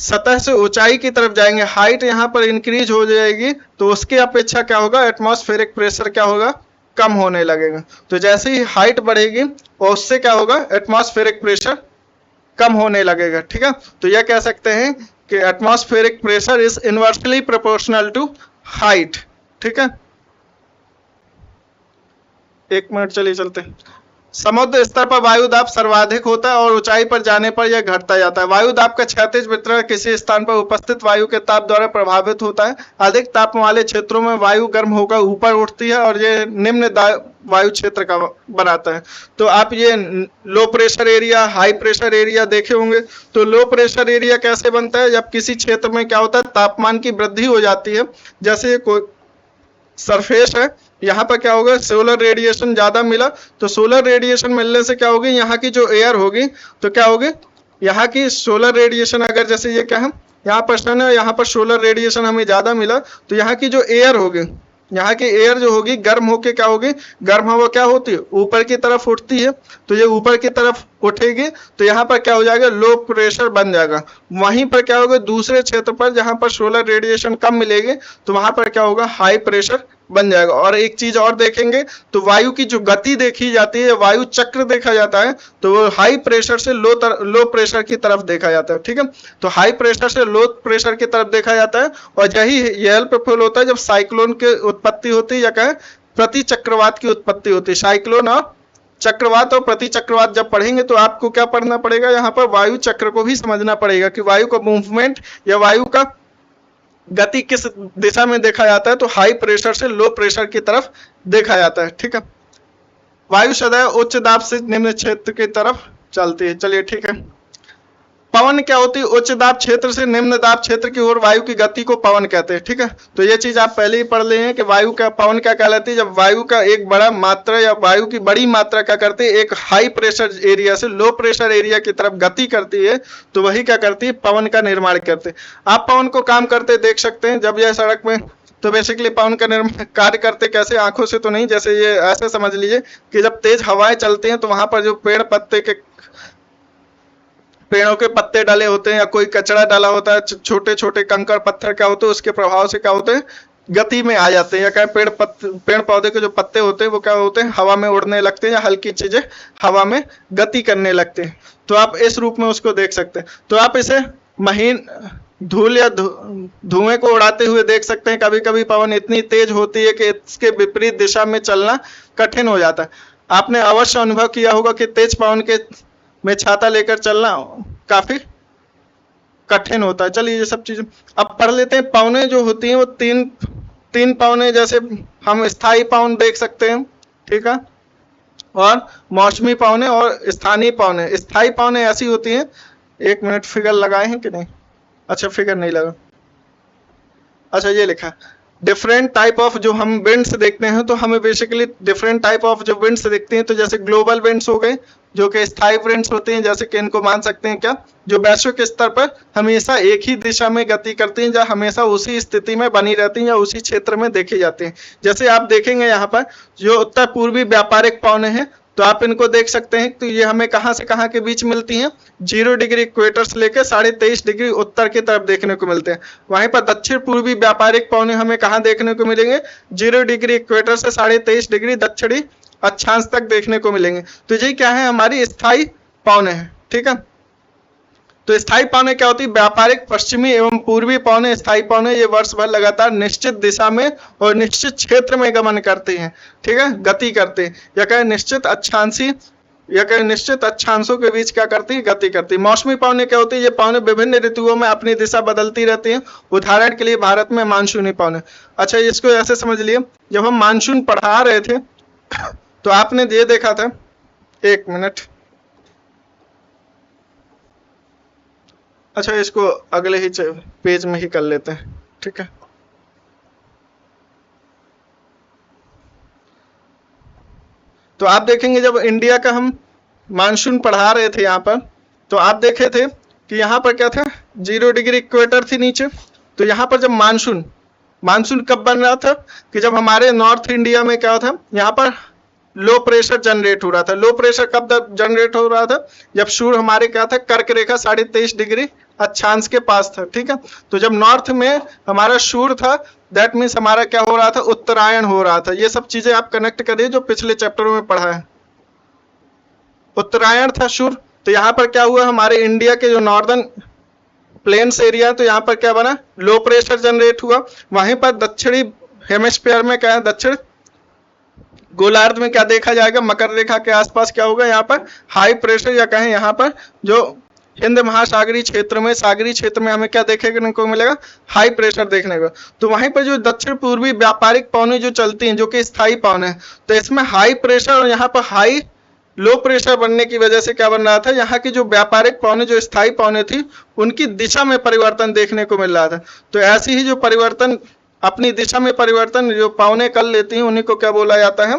सतह से ऊंचाई की तरफ जाएंगे, हाइट यहाँ पर इंक्रीज हो जाएगी, तो उसके अपेक्षा क्या होगा, एटमॉस्फेरिक प्रेशर क्या होगा, कम होने लगेगा। तो जैसे ही हाइट बढ़ेगी और उससे क्या होगा, एटमॉस्फेरिक प्रेशर कम होने लगेगा, ठीक है। तो यह कह सकते हैं कि atmospheric pressure is inversely proportional to height, ठीक है। एक मिनट चलिए चलते हैं। समुद्र स्तर पर वायु दाब सर्वाधिक होता है और ऊंचाई पर जाने पर यह घटता जाता है। वायु दाब का क्षैतिज वितरण किसी स्थान पर उपस्थित वायु के ताप द्वारा प्रभावित होता है। अधिक ताप वाले क्षेत्रों में वायु गर्म होकर ऊपर उठती है और ये निम्न वायु क्षेत्र का बनाता है। तो आप ये low pressure area, high pressure area देखे होंगे। तो लो प्रेशर एरिया कैसे बनता है, जब किसी क्षेत्र में क्या होता है, तापमान की वृद्धि हो जाती है। जैसे कोई सरफेस है, यहाँ पर क्या होगा, सोलर रेडिएशन ज्यादा मिला, तो सोलर रेडिएशन मिलने से क्या होगी, यहाँ की जो एयर होगी तो क्या होगी, यहाँ की सोलर रेडिएशन अगर जैसे ये क्या है, यहाँ पर सन है, यहाँ पर सोलर रेडिएशन हमें ज्यादा मिला, तो यहाँ की जो एयर होगी, यहाँ की एयर जो होगी गर्म होके क्या होगी, गर्म हवा क्या होती है, ऊपर की तरफ उठती है। तो ये ऊपर की तरफ उठेगी तो यहाँ पर क्या हो जाएगा, लो प्रेशर बन जाएगा। वहीं पर क्या होगा, दूसरे क्षेत्र पर जहाँ पर सोलर रेडिएशन कम मिलेगी तो वहां पर क्या होगा, हाई प्रेशर बन जाएगा। और एक चीज और देखेंगे तो वायु की जो गति देखी जाती है, वायु चक्र देखा जाता है, तो वो हाई प्रेशर से लो प्रेशर की तरफ देखा जाता है, ठीक है। तो हाई प्रेशर से लो प्रेशर की तरफ देखा जाता है और यही यह प्रफुल्ल होता है जब साइक्लोन की उत्पत्ति होती है या कहें प्रति चक्रवात की उत्पत्ति होती है। साइक्लोन और चक्रवात और प्रति चक्रवात जब पढ़ेंगे तो आपको क्या पढ़ना पड़ेगा, यहाँ पर वायु चक्र को भी समझना पड़ेगा कि वायु का मूवमेंट या वायु का गति किस दिशा में देखा जाता है। तो हाई प्रेशर से लो प्रेशर की तरफ देखा जाता है, ठीक है। वायु सदैव उच्च दाब से निम्न क्षेत्र की तरफ चलती है। चलिए ठीक है, पवन क्या होती है? उच्च दाब क्षेत्र से निम्न दाब क्षेत्र की ओर वायु की गति को पवन कहते हैं। ठीक है, तो ये चीज आप पहले ही पढ़ ले हैं कि वायु का पवन क्या कहलाती है। जब वायु का एक बड़ा मात्रा या वायु की बड़ी मात्रा क्या करती है, एक हाई प्रेशर एरिया से लो प्रेशर एरिया की तरफ गति करती है, तो वही क्या करती है, पवन का निर्माण करते हैं। आप पवन को काम करते देख सकते हैं जब यह सड़क में, तो बेसिकली पवन का निर्माण कार्य करते कैसे, आंखों से तो नहीं, जैसे ये ऐसे समझ लीजिए कि जब तेज हवाएं चलती हैं तो वहां पर जो पेड़ों के पत्ते डाले होते हैं या कोई कचरा डाला होता है, छोटे छोटे कंकड़ पत्थर क्या होते हैं, उसके प्रभाव से क्या होते हैं, गति में आ जाते हैं। या क्या पेड़ पौधे के जो पत्ते होते हैं वो क्या होते हैं, हवा में उड़ने लगते हैं, या हल्की चीजें हवा में गति करने लगते हैं। तो आप इस रूप में उसको देख सकते हैं। तो आप इसे महीन धूल या धुएं को उड़ाते हुए देख सकते हैं। कभी कभी पवन इतनी तेज होती है कि इसके विपरीत दिशा में चलना कठिन हो जाता है। आपने अवश्य अनुभव किया होगा कि तेज पवन के में छाता लेकर चलना काफी कठिन होता है। चलिए ये सब चीजें अब पढ़ लेते हैं। पवनें जो होती हैं वो तीन पवनें, जैसे हम स्थायी पवन देख सकते हैं, ठीक है, और मौसमी पवनें और स्थानीय पवनें। स्थायी पवनें ऐसी होती हैं, एक मिनट, फिगर लगाए हैं कि नहीं? अच्छा, फिगर नहीं लगा। अच्छा, ये लिखा डिफरेंट टाइप ऑफ, जो हम विंड्स देखते हैं तो हमें बेसिकली डिफरेंट टाइप ऑफ जो विंड्स दिखती हैं, तो जैसे ग्लोबल विंड्स हो गए जो कि स्थायी विंड्स होते हैं, जैसे कि इनको मान सकते हैं क्या, जो वैश्विक स्तर पर हमेशा एक ही दिशा में गति करती हैं, या हमेशा उसी स्थिति में बनी रहती हैं, या उसी क्षेत्र में देखी जाती हैं। जैसे आप देखेंगे यहाँ पर जो उत्तर पूर्वी व्यापारिक पवनें हैं, तो आप इनको देख सकते हैं। तो ये हमें कहाँ से कहाँ के बीच मिलती हैं, 0 डिग्री इक्वेटर से लेकर 23.5 डिग्री उत्तर की तरफ देखने को मिलते हैं। वहीं पर दक्षिण पूर्वी व्यापारिक पवनें हमें कहाँ देखने को मिलेंगे, 0 डिग्री इक्वेटर से 23.5 डिग्री दक्षिणी अक्षांश तक देखने को मिलेंगे। तो ये क्या है, हमारी स्थायी पवनें हैं। ठीक है, तो स्थायी पवनें क्या होती है, व्यापारिक पश्चिमी एवं पूर्वी पवनें, स्थायी पवनें ये वर्ष भर लगातार निश्चित दिशा में और निश्चित क्षेत्र में गमन करती हैं। ठीक है, गति करते हैं, या कहें निश्चित अक्षांशी, या कहें निश्चित अक्षांशों के बीच क्या करती है, गति करती है। मौसमी पवनें क्या होती है, ये पवनें विभिन्न ऋतुओं में अपनी दिशा बदलती रहती हैं। उदाहरण के लिए भारत में मानसूनी पवनें। अच्छा, इसको ऐसे समझ लिए, जब हम मानसून पढ़ा रहे थे तो आपने ये देखा था, एक मिनट, अच्छा इसको अगले ही पेज में ही कर लेते हैं। ठीक है, तो आप देखेंगे जब इंडिया का हम मानसून पढ़ा रहे थे यहाँ पर, तो आप देखे थे कि यहाँ पर क्या था, 0 डिग्री इक्वेटर थी नीचे। तो यहाँ पर जब मानसून कब बन रहा था, कि जब हमारे नॉर्थ इंडिया में क्या था, यहाँ पर लो प्रेशर जनरेट हो रहा था। लो प्रेशर कब जनरेट हो रहा था, जब सूर्य हमारे क्या था, कर्क रेखा 23.5 डिग्री अक्षांश के पास था। ठीक है, तो जब नॉर्थ में हमारा सूर्य था, दैट मीन्स हमारा क्या हो रहा था, उत्तरायण हो रहा था। ये सब चीजें आप कनेक्ट करिए जो पिछले चैप्टर में पढ़ा है। उत्तरायण था सूर्य, तो यहाँ पर क्या हुआ, हमारे इंडिया के जो नॉर्दर्न प्लेन्स एरिया, तो यहाँ पर क्या बना, लो प्रेशर जनरेट हुआ। वहीं पर दक्षिणी हेमिस्फीयर में क्या है, दक्षिण गोलार्ध में क्या देखा जाएगा, मकर रेखा के आसपास क्या होगा, यहाँ पर हाई प्रेशर, या कहें यहाँ पर जो हिंद महासागरीय क्षेत्र में, सागरीय क्षेत्र में हमें क्या देखने को मिलेगा, हाई प्रेशर देखने को। तो वहीं पर जो दक्षिण पूर्वी व्यापारिक पवनें जो चलती हैं, जो कि स्थायी पवनें हैं, तो इसमें हाई प्रेशर और यहाँ पर हाई लो प्रेशर बनने की वजह से क्या बन रहा था, यहाँ की जो व्यापारिक पवनें, जो स्थायी पवनें थी, उनकी दिशा में परिवर्तन देखने को मिल रहा था। तो ऐसी ही जो परिवर्तन, अपनी दिशा में परिवर्तन जो पवनें कर लेती हैं, उन्हीं को क्या बोला जाता है,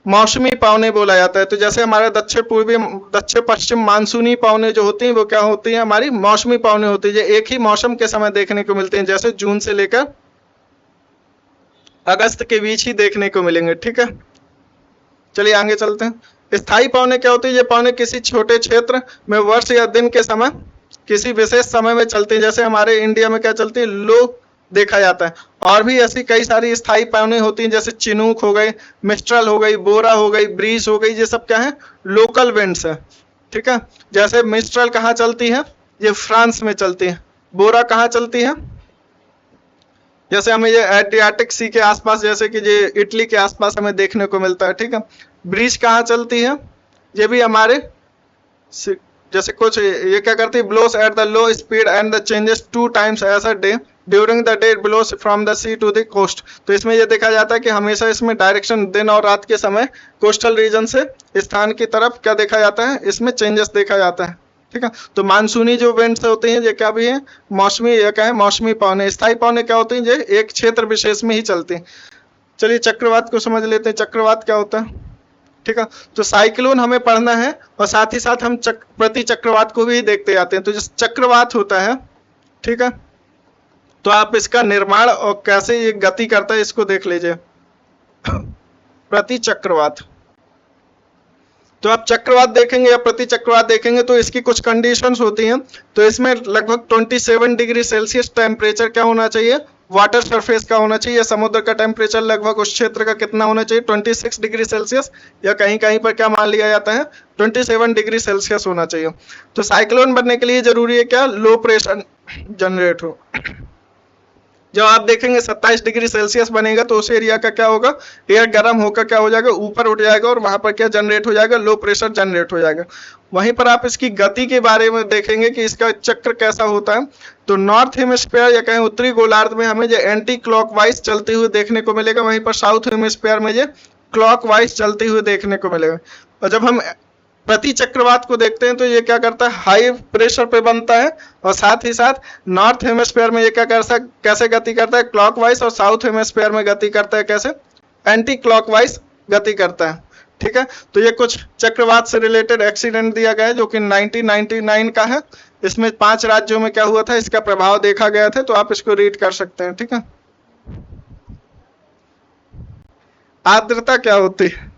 मौसमी पवनें बोला जाता है। तो जैसे हमारा दक्षिण पश्चिम मानसूनी पवनें जो होती हैं, वो क्या होती हैं, हमारी मौसमी पवनें होती है। एक ही मौसम के समय देखने को मिलते हैं, जैसे जून से लेकर अगस्त के बीच ही देखने को मिलेंगे। ठीक है, चलिए आगे चलते हैं। स्थायी पवनें क्या होती है, ये पवनें किसी छोटे क्षेत्र में वर्ष या दिन के समय किसी विशेष समय में चलती है। जैसे हमारे इंडिया में क्या चलती है, लो देखा जाता है। और भी ऐसी कई सारी स्थायी पवनें होती हैं, जैसे चिनूक हो गई, मिस्ट्रल हो गई, बोरा हो गई, ब्रीज हो गई, ये सब क्या है, लोकल विंड्स है। ठीक है, जैसे मिस्ट्रल कहाँ चलती है, ये फ्रांस में चलती है। बोरा कहाँ चलती है, जैसे हमें ये एड्रियाटिक सी के आसपास, जैसे कि ये इटली के आसपास हमें देखने को मिलता है। ठीक है, ब्रीज कहाँ चलती है, ये भी हमारे जैसे कुछ ये क्या करती है, blows at the low speed and the changes 2 times as a day during the day blows from the sea to the coast. तो इसमें ये देखा जाता है कि हमेशा इसमें डायरेक्शन दिन और रात के समय कोस्टल रीजन से स्थान की तरफ क्या देखा जाता है, इसमें चेंजेस देखा जाता है। ठीक है। तो मानसूनी जो विंड्स होते हैं ये क्या भी है, मौसमी, या क्या है, मौसमी पवन है। स्थायी पवन क्या होते हैं, ये एक क्षेत्र विशेष में ही चलते हैं। चलिए चक्रवात को समझ लेते हैं। चक्रवात क्या होता है, ठीक है। तो साइक्लोन हमें पढ़ना है और साथ ही साथ हम प्रति चक्रवात को भी देखते जाते हैं। तो जो चक्रवात होता है, ठीक है, तो आप इसका निर्माण और कैसे ये गति करता है इसको देख लीजिए। प्रति चक्रवात, तो आप चक्रवात देखेंगे या प्रति चक्रवात देखेंगे तो इसकी कुछ कंडीशंस होती हैं। तो इसमें लगभग 27 डिग्री सेल्सियस टेम्परेचर क्या होना चाहिए, वाटर सरफेस का होना चाहिए। समुद्र का टेम्परेचर लगभग उस क्षेत्र का कितना होना चाहिए, 26 डिग्री सेल्सियस, या कहीं कहीं पर क्या मान लिया जाता है 27 डिग्री सेल्सियस होना चाहिए। तो साइक्लोन बनने के लिए जरूरी है क्या, लो प्रेशर जनरेट हो। जब आप देखेंगे 27 डिग्री सेल्सियस बनेगा तो उस एरिया का क्या होगा, एयर गर्म होकर क्या हो जाएगा, ऊपर उठ जाएगा और वहां पर क्या जनरेट हो जाएगा, लो प्रेशर जनरेट हो जाएगा। वहीं पर आप इसकी गति के बारे में देखेंगे कि इसका चक्र कैसा होता है। तो नॉर्थ हेमिस्फीयर या कहें उत्तरी गोलार्ध में हमें जो एंटी क्लॉकवाइज चलते हुए देखने को मिलेगा, वहीं पर साउथ हेमिस्फीयर में जो क्लॉकवाइज चलते हुए देखने को मिलेगा। और जब हम प्रति चक्रवात को देखते हैं तो ये क्या करता है, हाई प्रेशर पे बनता है और साथ ही साथ नॉर्थ हेमिस्फीयर में ये क्या करता, कैसे गति करता है, क्लॉकवाइज, और साउथ हेमिस्फीयर में गति करता है कैसे, एंटी क्लॉकवाइज गति करता है। ठीक है। तो ये कुछ चक्रवात से रिलेटेड एक्सीडेंट दिया गया है जो कि 1999 का है। इसमें 5 राज्यों में क्या हुआ था, इसका प्रभाव देखा गया था। तो आप इसको रीड कर सकते हैं। ठीक है। आर्द्रता क्या होती है,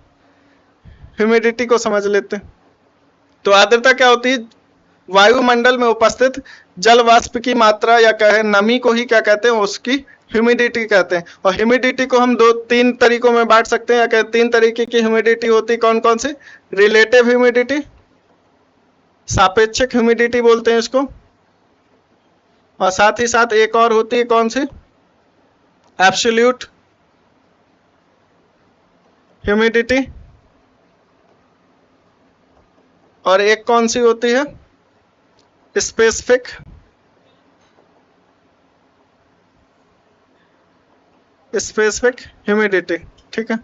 ह्यूमिडिटी को समझ लेते हैं। तो आर्द्रता क्या होती है, वायुमंडल में उपस्थित जल वाष्प की मात्रा या कहे नमी को ही क्या कहते हैं, उसकी ह्यूमिडिटी कहते हैं। और ह्यूमिडिटी को हम 2-3 तरीकों में बांट सकते हैं, या कहे 3 तरीके की ह्यूमिडिटी होती है। कौन कौन सी, रिलेटिव ह्यूमिडिटी, सापेक्षिक ह्यूमिडिटी बोलते हैं इसको, और साथ ही साथ एक और होती है कौन सी, एब्सोल्यूट ह्यूमिडिटी, और एक कौन सी होती है, स्पेसिफिक ह्यूमिडिटी। ठीक है।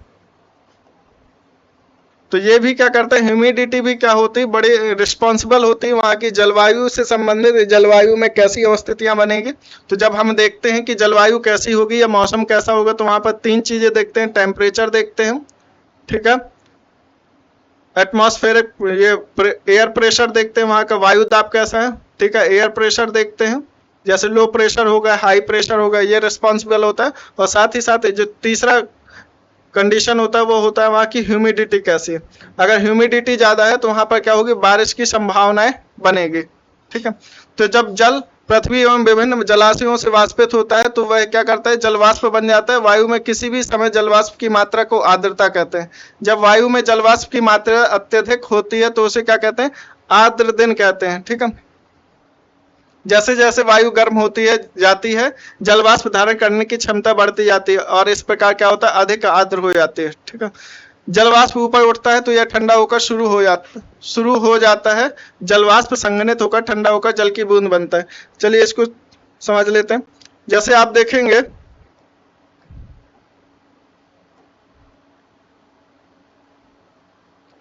तो ये भी क्या करता है, ह्यूमिडिटी भी क्या होती है, बड़ी रिस्पॉन्सिबल होती है वहाँ की जलवायु से संबंधित, जलवायु में कैसी अवस्थितियां बनेगी। तो जब हम देखते हैं कि जलवायु कैसी होगी या मौसम कैसा होगा तो वहां पर 3 चीजें देखते हैं, टेम्परेचर देखते हैं, ठीक है, एटमॉस्फेरिक ये एयर प्रेशर देखते हैं, वहाँ का वायु दाब कैसा है, ठीक है, एयर प्रेशर देखते हैं, जैसे लो प्रेशर होगा, हाई प्रेशर होगा, ये रिस्पॉन्सिबल होता है। और साथ ही साथ जो तीसरा कंडीशन होता है वो होता है वहाँ की ह्यूमिडिटी कैसी है। अगर ह्यूमिडिटी ज़्यादा है तो वहाँ पर क्या होगी, बारिश की संभावनाएं बनेगी। ठीक है। तो जब जल पृथ्वी एवं विभिन्न जलाशयों से वाष्पित होता है तो वह क्या करता है, जलवाष्प बन जाता है। वायु में किसी भी समय जलवाष्प की मात्रा को आर्द्रता कहते हैं। जब वायु में जलवाष्प की मात्रा अत्यधिक होती है तो उसे क्या कहते हैं, आर्द्र दिन कहते हैं। ठीक है। जैसे जैसे वायु गर्म होती है जाती है, जलवाष्प धारण करने की क्षमता बढ़ती जाती है और इस प्रकार क्या होता है, अधिक आर्द्र हो जाती है। ठीक है। जलवाष्प ऊपर उठता है तो यह ठंडा होकर शुरू हो जाता है। जलवाष्प संघनित होकर ठंडा होकर जल की बूंद बनता है। चलिए इसको समझ लेते हैं। जैसे आप देखेंगे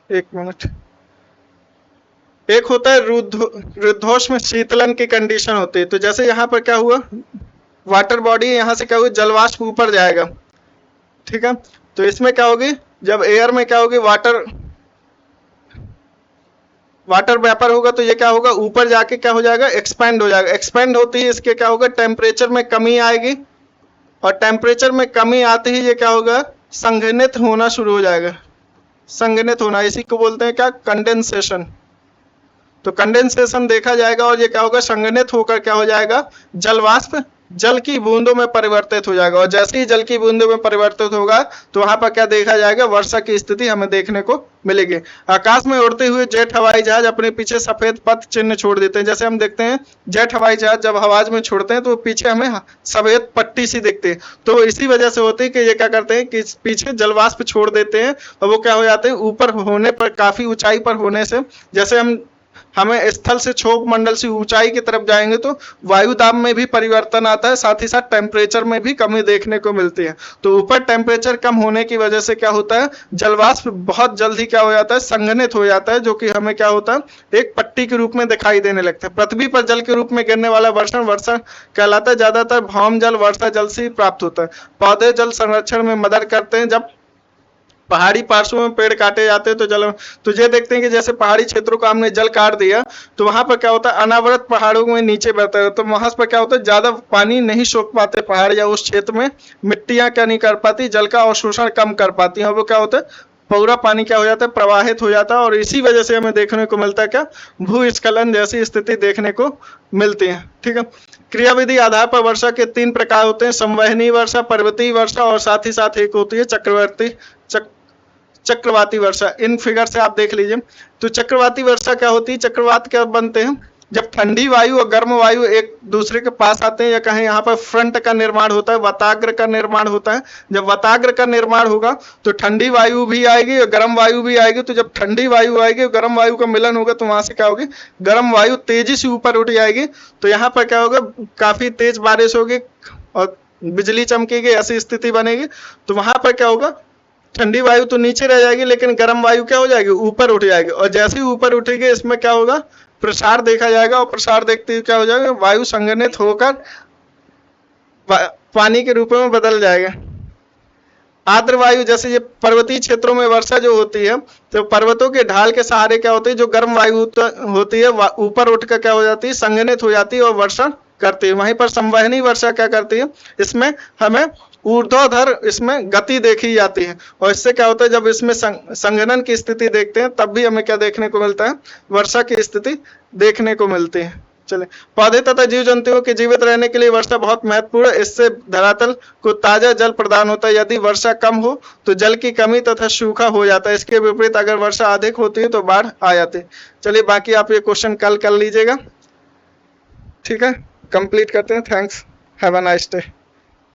एक मिनट, एक होता है रुद्धोष्म शीतलन की कंडीशन होती है। तो जैसे यहाँ पर क्या हुआ, वाटर बॉडी यहाँ से क्या हुआ, जलवाष्प ऊपर जाएगा। ठीक है। तो इसमें क्या होगी, जब एयर में क्या होगी, वाटर वेपर होगा तो ये क्या होगा, ऊपर जाके क्या हो जाएगा, एक्सपैंड हो जाएगा। एक्सपैंड होती है इसके क्या होगा, टेम्परेचर में कमी आएगी और टेम्परेचर में कमी आते ही ये क्या होगा, संघनित होना शुरू हो जाएगा। संघनित होना, इसी को बोलते हैं क्या, कंडेंसेशन। तो कंडेंसेशन देखा जाएगा और ये क्या होगा, संघनित होकर क्या हो जाएगा, जलवाष्प जल की बूंदों में परिवर्तित हो जाएगा। और जैसे ही जल की बूंदों में परिवर्तित होगा तो वहां पर क्या देखा जाएगा, वर्षा की स्थिति हमें देखने को मिलेगी। आकाश में उड़ते हुए जेट हवाई जहाज अपने पीछे सफेद पथ चिन्ह छोड़ देते हैं। जैसे हम देखते हैं जेट हवाई जहाज जब हवाज में छोड़ते हैं तो पीछे हमें सफेद पट्टी सी दिखती है। तो इसी वजह से होती है कि ये क्या करते हैं कि पीछे जलवाष्प छोड़ देते हैं और वो क्या हो जाते हैं, ऊपर होने पर, काफी ऊंचाई पर होने से, जैसे हम हमें स्थल से क्षोभ मंडल से ऊंचाई की तरफ जाएंगे तो वायु दाब में भी परिवर्तन आता है, साथ ही साथ टेम्परेचर में भी कमी देखने को मिलती है। तो ऊपर टेम्परेचर कम होने की वजह से क्या होता है, जलवाष्प बहुत जल्दी क्या हो जाता है, संघनित हो जाता है, जो कि हमें क्या होता है, एक पट्टी के रूप में दिखाई देने लगता है। पृथ्वी पर जल के रूप में गिरने वाला वर्षण वर्षा कहलाता है। ज्यादातर भौम जल वर्षा जल से ही प्राप्त होता है। पौधे जल संरक्षण में मदद करते हैं। जब पहाड़ी पार्श्वों में पेड़ काटे जाते हैं तो ये देखते हैं कि जैसे पहाड़ी क्षेत्रों को हमने जल काट दिया तो वहां पर क्या होता है, अनावृत पहाड़ों में नीचे बहता है, तो वहां पर क्या होता है, ज्यादा पानी नहीं सोख पाते पहाड़, या उस क्षेत्र में मिट्टियां क्या नहीं कर पाती, जल का अवशोषण कम कर पाती है, और वो क्या होता है, पूरा पानी क्या हो जाता है, प्रवाहित हो जाता है। और इसी वजह से हमें देखने को मिलता है क्या, भूस्खलन जैसी स्थिति देखने को मिलती है। ठीक है, क्रियाविधि आधार पर वर्षा के 3 प्रकार होते हैं, संवहनीय वर्षा, पर्वतीय वर्षा, और साथ ही साथ एक होती है चक्रवाती वर्षा। इन फिगर से आप देख लीजिए। तो चक्रवाती वर्षा क्या होती है, चक्रवात क्या बनते हैं, जब ठंडी वायु और गर्म वायु एक दूसरे के पास आते हैं, या कहें यहाँ पर फ्रंट का निर्माण होता है, वताग्र का निर्माण होता है। जब वताग्र का निर्माण होगा तो ठंडी वायु भी आएगी और गर्म वायु भी आएगी। तो जब ठंडी वायु आएगी और गर्म वायु का मिलन होगा तो वहां से क्या होगी, गर्म वायु तेजी से ऊपर उठ जाएगी। तो यहाँ पर क्या होगा, काफी तेज बारिश होगी और बिजली चमकेगी, ऐसी स्थिति बनेगी। तो वहां पर क्या होगा, ठंडी वायु तो नीचे रह जाएगी लेकिन गर्म वायु क्या हो जाएगी, ऊपर उठ जाएगी। और जैसे ही ऊपर उठेगी इसमें क्या होगा, प्रसार देखा जाएगा, और प्रसार देखते ही क्या हो जाएगा, वायु संघनित होकर पानी के रूप में बदल जाएगा। आर्द्र वायु, जैसे ये पर्वतीय क्षेत्रों में वर्षा जो होती है तो पर्वतों के ढाल के सहारे क्या होती है, जो गर्म वायु होती है ऊपर उठकर क्या हो जाती है, संघनित हो जाती है और वर्षा करती है। वहीं पर संवहनी वर्षा क्या करती है, इसमें हमें ऊर्ध्वाधर इसमें गति देखी जाती है। और इससे क्या होता है, जब इसमें संघनन की स्थिति देखते हैं तब भी हमें क्या देखने को मिलता है, वर्षा की स्थिति देखने को मिलती है। चलिए, पौधे तथा जीव जंतुओं के जीवित रहने के लिए वर्षा बहुत महत्वपूर्ण है। इससे धरातल को ताजा जल प्रदान होता है। यदि वर्षा कम हो तो जल की कमी तथा सूखा हो जाता है। इसके विपरीत अगर वर्षा अधिक होती है तो बाढ़ आ जाती है। चलिए, बाकी आप ये क्वेश्चन कल कर लीजिएगा। ठीक है, कंप्लीट करते हैं। Thanks, have a nice day.